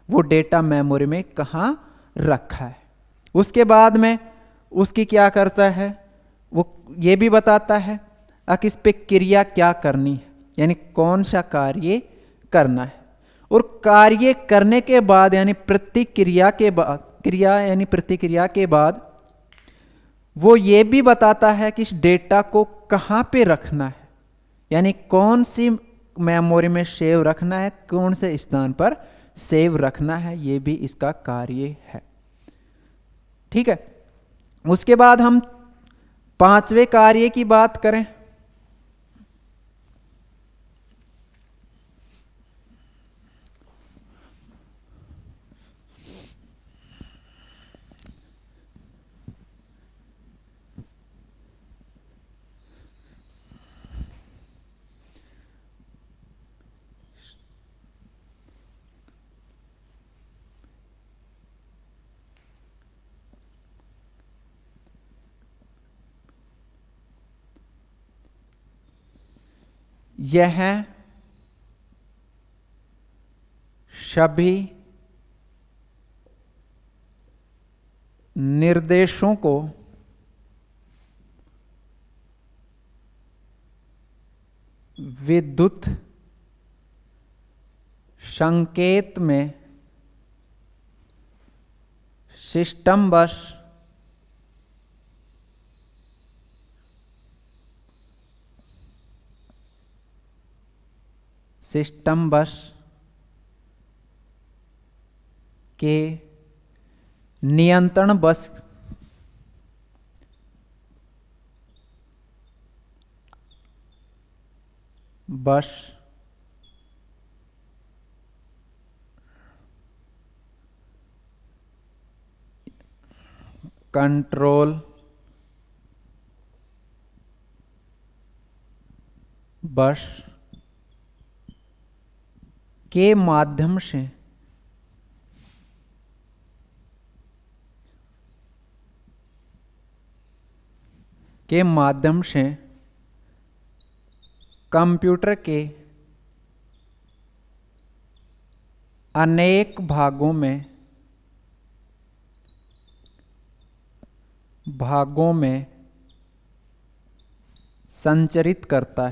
वो डेटा मेमोरी में कहाँ रखा है। उसके बाद में उसकी क्या करता है, वो ये भी बताता है कि इस पे क्रिया क्या करनी है, यानी कौन सा कार्य करना है। और कार्य करने के बाद यानी प्रतिक्रिया के बाद, क्रिया यानी प्रतिक्रिया के बाद वो ये भी बताता है कि इस डेटा को कहाँ पे रखना है, यानी कौन सी मेमोरी में सेव रखना है, कौन से स्थान पर सेव रखना है, ये भी इसका कार्य है। ठीक है। उसके बाद हम पांचवें कार्य की बात करें। यह सभी निर्देशों को विद्युत संकेत में सिस्टम बस के नियंत्रण बस कंट्रोल बस के माध्यम से कंप्यूटर के अनेक भागों में संचरित करता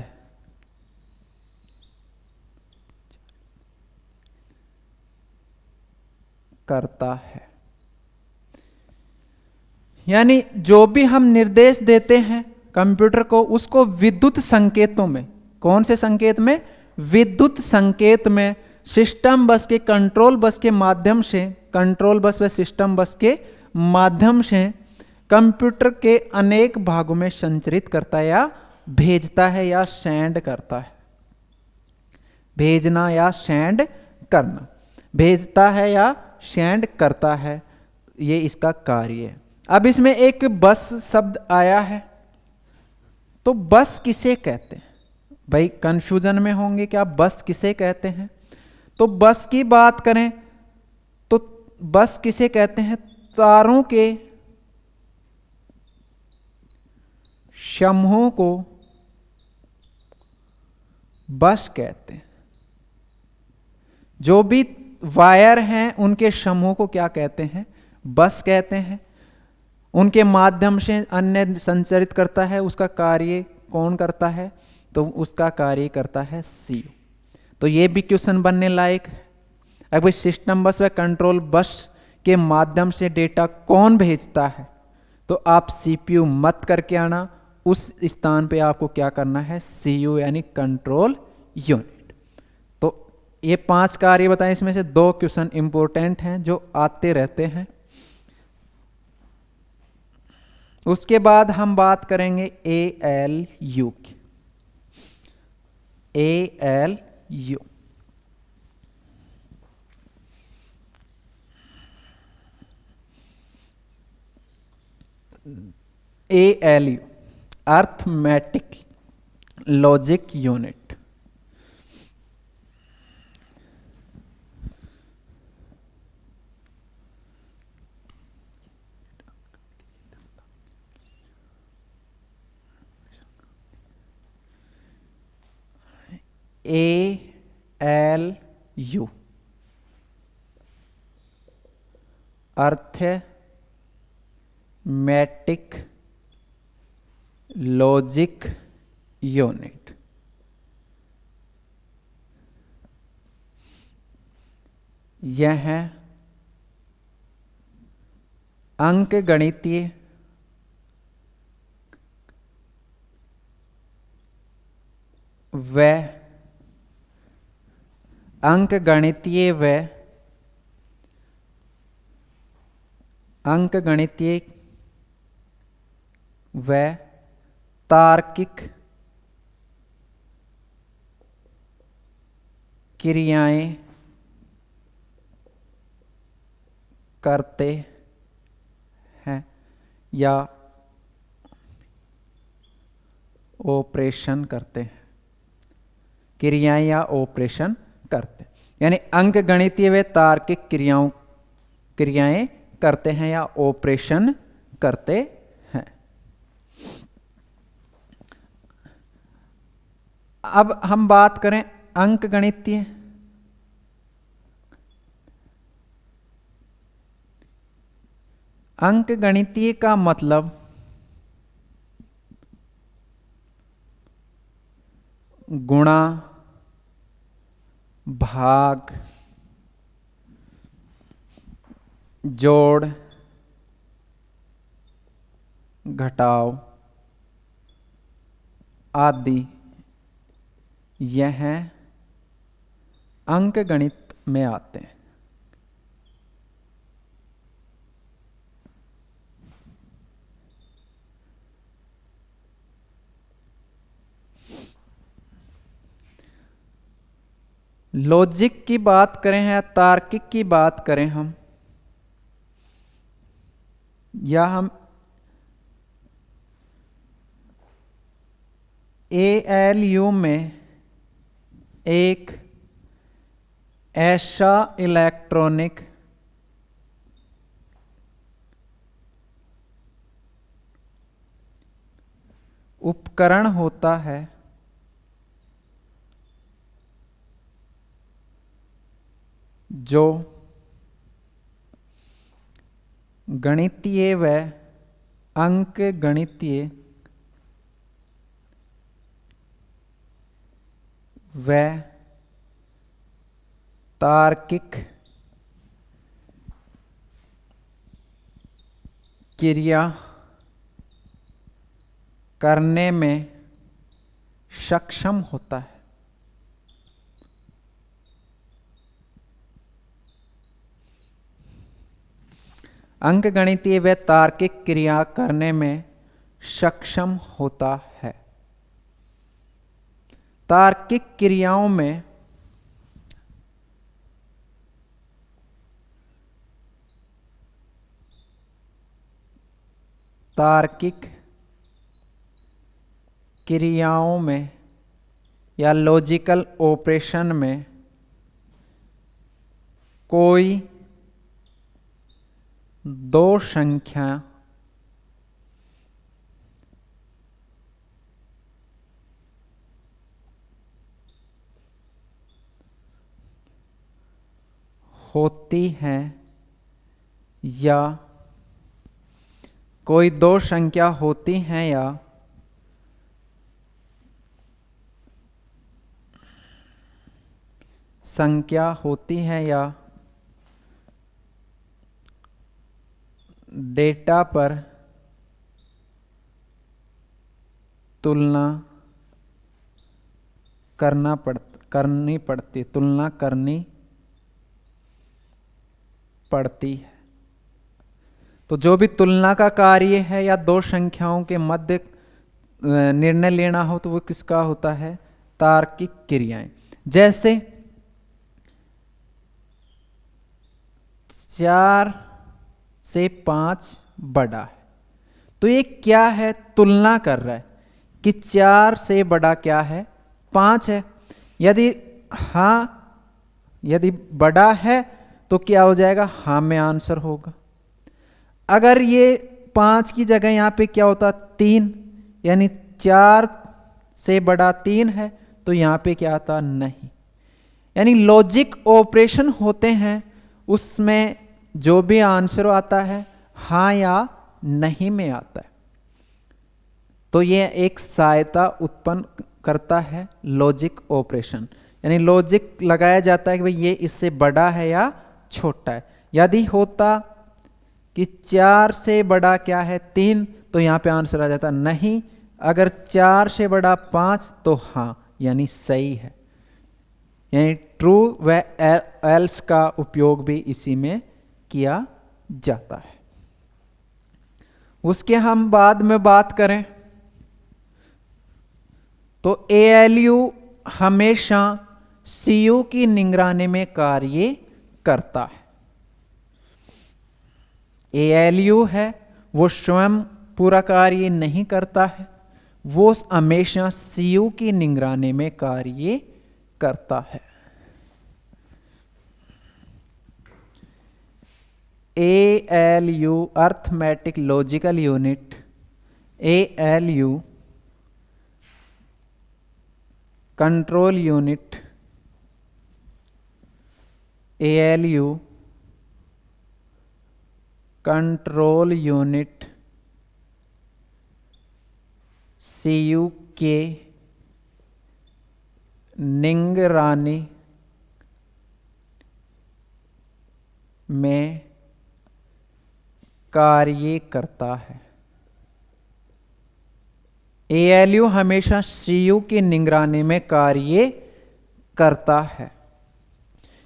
है। यानी जो भी हम निर्देश देते हैं कंप्यूटर को, उसको विद्युत संकेतों में, कौन से संकेत में? विद्युत संकेत में सिस्टम बस के कंट्रोल बस के माध्यम से, कंट्रोल बस व सिस्टम बस के माध्यम से कंप्यूटर के अनेक भागों में संचरित करता है या भेजता है या सेंड करता है। भेजना या सेंड करना, भेजता है या सेंड करता है, ये इसका कार्य है। अब इसमें एक बस शब्द आया है, तो बस किसे कहते हैं? भाई कंफ्यूजन में होंगे क्या बस किसे कहते हैं? तो बस की बात करें तो बस किसे कहते हैं? तारों के समूह को बस कहते हैं। जो भी वायर हैं उनके समूह को क्या कहते हैं? बस कहते हैं। उनके माध्यम से अन्य संचरित करता है, उसका कार्य कौन करता है? तो उसका कार्य करता है सीयू। तो ये भी क्वेश्चन बनने लायक है। अब सिस्टम बस व कंट्रोल बस के माध्यम से डेटा कौन भेजता है? तो आप सीपीयू मत करके आना, उस स्थान पे आपको क्या करना है? सीयू यानी कंट्रोल यूनिट। तो ये 5 कार्य बताएं, इसमें से 2 क्वेश्चन इंपॉर्टेंट हैं जो आते रहते हैं। उसके बाद हम बात करेंगे ALU की। ALU arithmetic logic unit. ALU arithmetic logic unit. यह अंकगणितीय व तार्किक क्रियाएं करते हैं या ऑपरेशन करते हैं। क्रियाएं या ऑपरेशन करते, यानी अंकगणितीय व तार्किक क्रियाएं करते हैं या ऑपरेशन करते हैं। अब हम बात करें अंकगणितीय। अंक गणितीय का मतलब गुणा, भाग, जोड़, घटाव आदि यह अंक गणित में आते हैं। लॉजिक की बात करें या तार्किक की बात करें हम, या हम ALU में एक ऐसा इलेक्ट्रॉनिक उपकरण होता है जो गणितीय व अंक गणितीय व तार्किक क्रिया करने में सक्षम होता है। अंक गणितीय व तार्किक क्रिया करने में सक्षम होता है। तार्किक क्रियाओं में या लॉजिकल ऑपरेशन में कोई दो संख्या होती हैं या कोई दो संख्या होती हैं या संख्या होती है या डेटा पर तुलना करनी पड़ती है। तो जो भी तुलना का कार्य है या दो संख्याओं के मध्य निर्णय लेना हो तो वो किसका होता है? तार्किक क्रियाएं। जैसे 4 से 5 बड़ा है, तो ये क्या है? तुलना कर रहा है कि 4 से बड़ा क्या है? 5 है। यदि बड़ा है तो क्या हो जाएगा? हाँ में आंसर होगा। अगर ये 5 की जगह यहां पे क्या होता? 3, यानी 4 से बड़ा 3 है, तो यहां पे क्या आता? नहीं। यानी लॉजिक ऑपरेशन होते हैं, उसमें जो भी आंसर आता है हाँ या नहीं में आता है। तो ये एक सहायता उत्पन्न करता है लॉजिक ऑपरेशन, यानी लॉजिक लगाया जाता है कि भाई ये इससे बड़ा है या छोटा है। यदि होता कि 4 से बड़ा क्या है? 3, तो यहां पे आंसर आ जाता नहीं। अगर 4 से बड़ा 5 तो हाँ, यानी सही है। यानी ट्रू व एल्स का उपयोग भी इसी में किया जाता है। उसके हम बाद में बात करें तो ALU हमेशा CU की निगरानी में कार्य करता है। ALU है वो स्वयं पूरा कार्य नहीं करता है, वो हमेशा CU की निगरानी में कार्य करता है। ALU arithmetic logical unit, ALU control unit, ALU control unit CU के निगरानी में कार्य करता है। एएलयू हमेशा सीयू की निगरानी में कार्य करता है।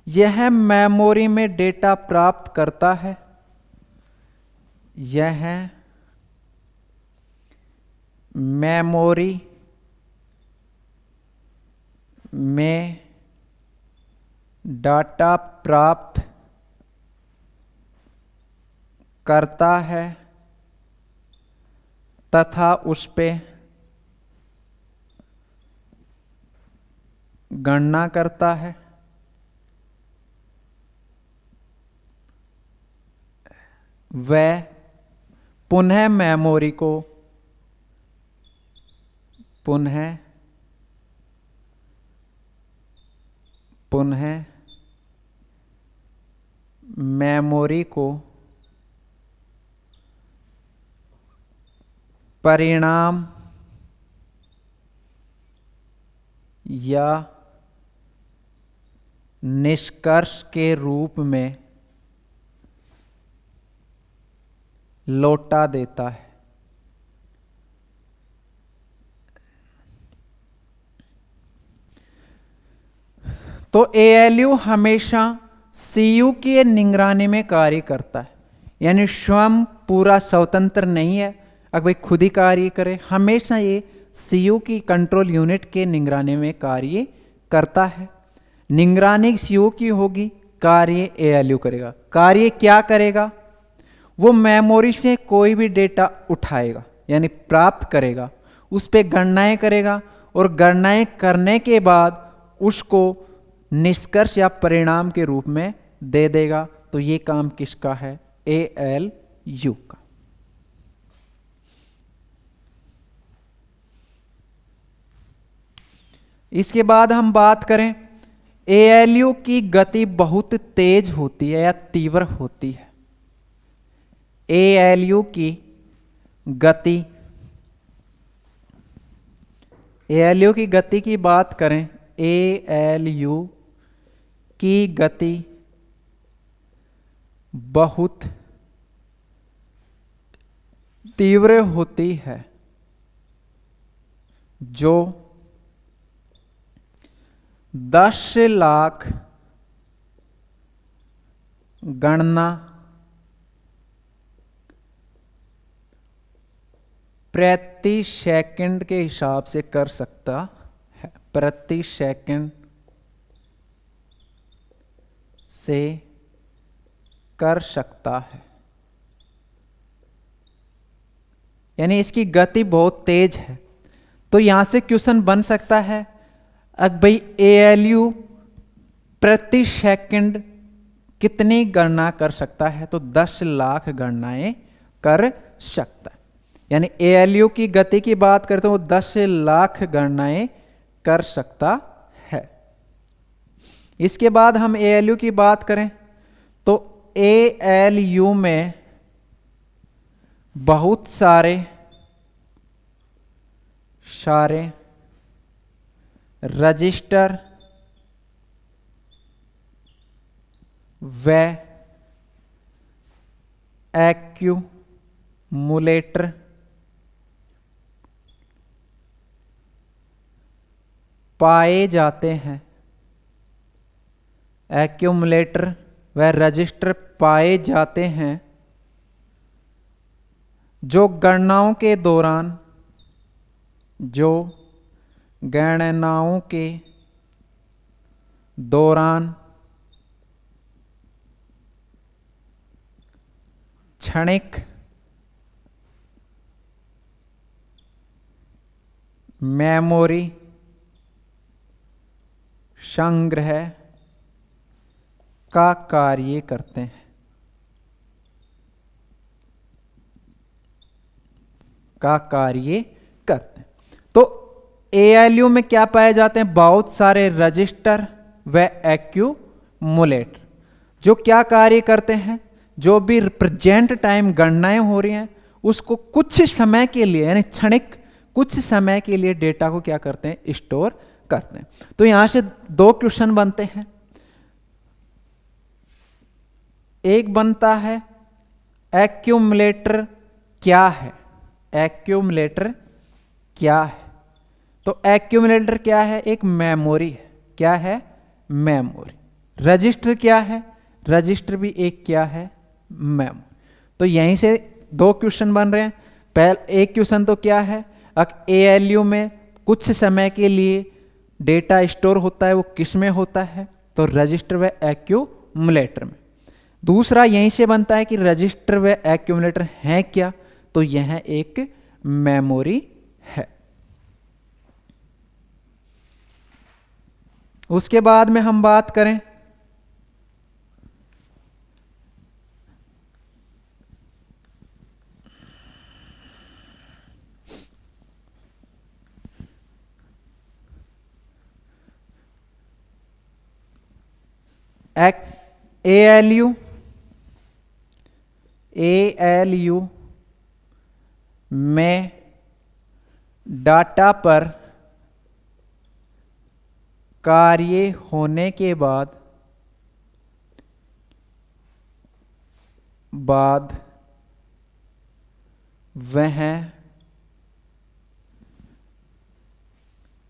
यह मेमोरी में डेटा प्राप्त करता है। यह मेमोरी में डाटा प्राप्त करता है तथा उस पे गणना करता है। वह पुनः मेमोरी को परिणाम या निष्कर्ष के रूप में लौटा देता है। तो एएलयू हमेशा सीयू की निगरानी में कार्य करता है, यानी स्वयं पूरा स्वतंत्र नहीं है। अगर भाई खुद ही कार्य करे, हमेशा ये सीयू की कंट्रोल यूनिट के निगरानी में कार्य करता है। निगरानी सीयू की होगी, कार्य एएलयू करेगा। कार्य क्या करेगा? वो मेमोरी से कोई भी डेटा उठाएगा यानी प्राप्त करेगा, उस पर गणनाएं करेगा और गणनाएं करने के बाद उसको निष्कर्ष या परिणाम के रूप में दे देगा। तो ये काम किसका है? एएलयू का। इसके बाद हम बात करें, एएलयू की गति बहुत तेज होती है या तीव्र होती है। एएलयू की गति की बात करें, एएलयू की गति बहुत तीव्र होती है, जो 10 लाख गणना प्रति सेकंड के हिसाब से कर सकता है। प्रति सेकंड से कर सकता है, यानी इसकी गति बहुत तेज है। तो यहां से क्वेश्चन बन सकता है, अब भाई एएलयू प्रति सेकंड कितनी गणना कर सकता है? तो 10 लाख गणनाएं कर सकता है। यानी एएलयू की गति की बात करते हैं, वो 10 लाख गणनाएं कर सकता है। इसके बाद हम एएलयू की बात करें तो एएलयू में बहुत सारे रजिस्टर व एक्यूमुलेटर पाए जाते हैं। एक्यूमुलेटर व रजिस्टर पाए जाते हैं जो गणनाओं के दौरान क्षणिक मेमोरी संग्रह का कार्य करते हैं। तो एएलयू में क्या पाए जाते हैं? बहुत सारे रजिस्टर व एक्यूमुलेटर जो क्या कार्य करते हैं? जो भी प्रेजेंट टाइम गणनाएं हो रही हैं उसको कुछ समय के लिए यानी क्षणिक कुछ समय के लिए डेटा को क्या करते हैं, स्टोर करते हैं। तो यहां से दो क्वेश्चन बनते हैं। एक बनता है एक्यूमुलेटर क्या है, एक्यूमुलेटर क्या है। तो एक्यूमुलेटर क्या है, एक मेमोरी है। क्या है, मेमोरी। रजिस्टर क्या है, रजिस्टर भी एक क्या है, मेमोरी। तो यहीं से दो क्वेश्चन बन रहे हैं। पहले एक क्वेश्चन तो क्या है, एएलयू में कुछ समय के लिए डेटा स्टोर होता है, वो किस में होता है, तो रजिस्टर व एक्यूमुलेटर में। दूसरा यहीं से बनता है कि रजिस्टर व एक्यूमुलेटर हैं क्या, तो यह एक मेमोरी है। उसके बाद में हम बात करें एएलयू, एएलयू में डाटा पर कार्य होने के बाद वह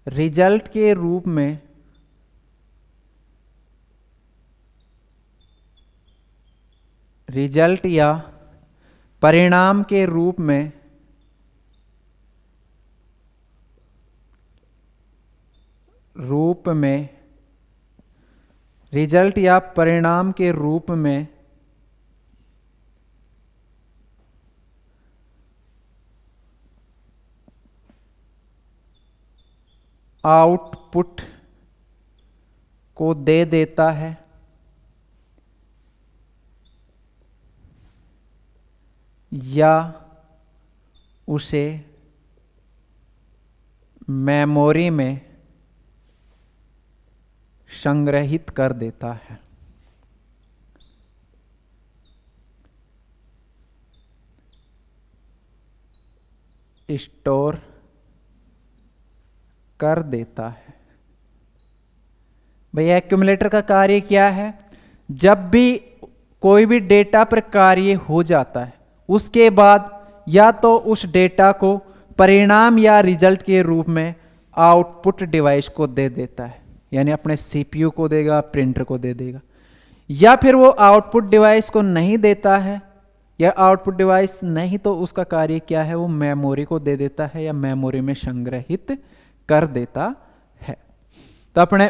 रिजल्ट के रूप में रिजल्ट या परिणाम के रूप में रिजल्ट या परिणाम के रूप में आउटपुट को दे देता है या उसे मेमोरी में संग्रहित कर देता है। स्टोर कर देता है। भाई एक्यूमुलेटर का कार्य क्या है, जब भी कोई भी डेटा पर कार्य हो जाता है उसके बाद या तो उस डेटा को परिणाम या रिजल्ट के रूप में आउटपुट डिवाइस को दे देता है, यानी अपने सीपीयू को देगा, प्रिंटर को दे देगा। या फिर वो आउटपुट डिवाइस को नहीं देता है या आउटपुट डिवाइस नहीं तो उसका कार्य क्या है, वो मेमोरी को दे देता है या मेमोरी में संग्रहित कर देता है। तो अपने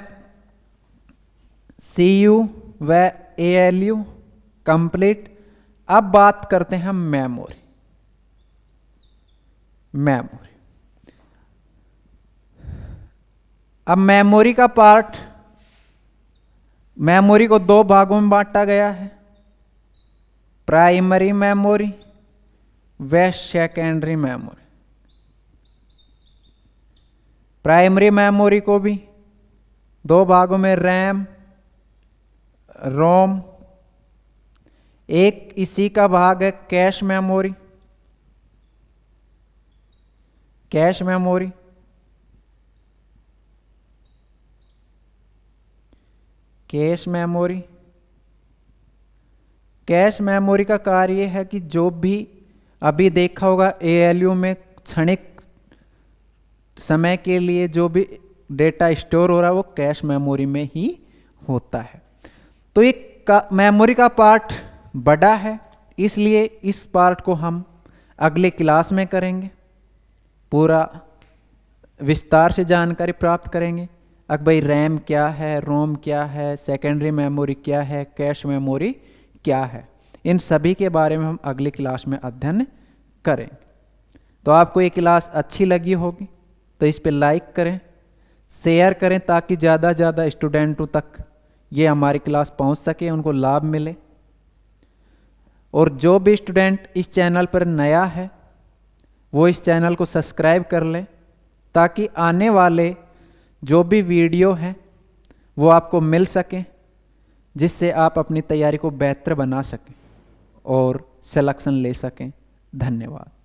सीयू व एएलयू कंप्लीट। अब बात करते हैं मेमोरी। अब मेमोरी का पार्ट, मेमोरी को दो भागों में बांटा गया है, प्राइमरी मेमोरी व सेकेंडरी मेमोरी। प्राइमरी मेमोरी को भी दो भागों में रैम, रोम। एक इसी का भाग है cache memory, cache memory. Cache memory, cache memory का कार्य है कि जो भी अभी देखा होगा एएलयू में क्षणिक समय के लिए जो भी डेटा स्टोर हो रहा है वो कैश मेमोरी में ही होता है। तो एक मेमोरी का पार्ट बड़ा है, इसलिए इस पार्ट को हम अगले क्लास में करेंगे, पूरा विस्तार से जानकारी प्राप्त करेंगे। अब भाई रैम क्या है, रोम क्या है, सेकेंडरी मेमोरी क्या है, कैश मेमोरी क्या है, इन सभी के बारे में हम अगली क्लास में अध्ययन करेंगे। तो आपको ये क्लास अच्छी लगी होगी तो इस पर लाइक करें, शेयर करें ताकि ज़्यादा से ज़्यादा स्टूडेंटों तक ये हमारी क्लास पहुंच सके, उनको लाभ मिले। और जो भी स्टूडेंट इस चैनल पर नया है वो इस चैनल को सब्सक्राइब कर ले ताकि आने वाले जो भी वीडियो हैं वो आपको मिल सकें, जिससे आप अपनी तैयारी को बेहतर बना सकें। और सिलेक्शन ले सकें। धन्यवाद।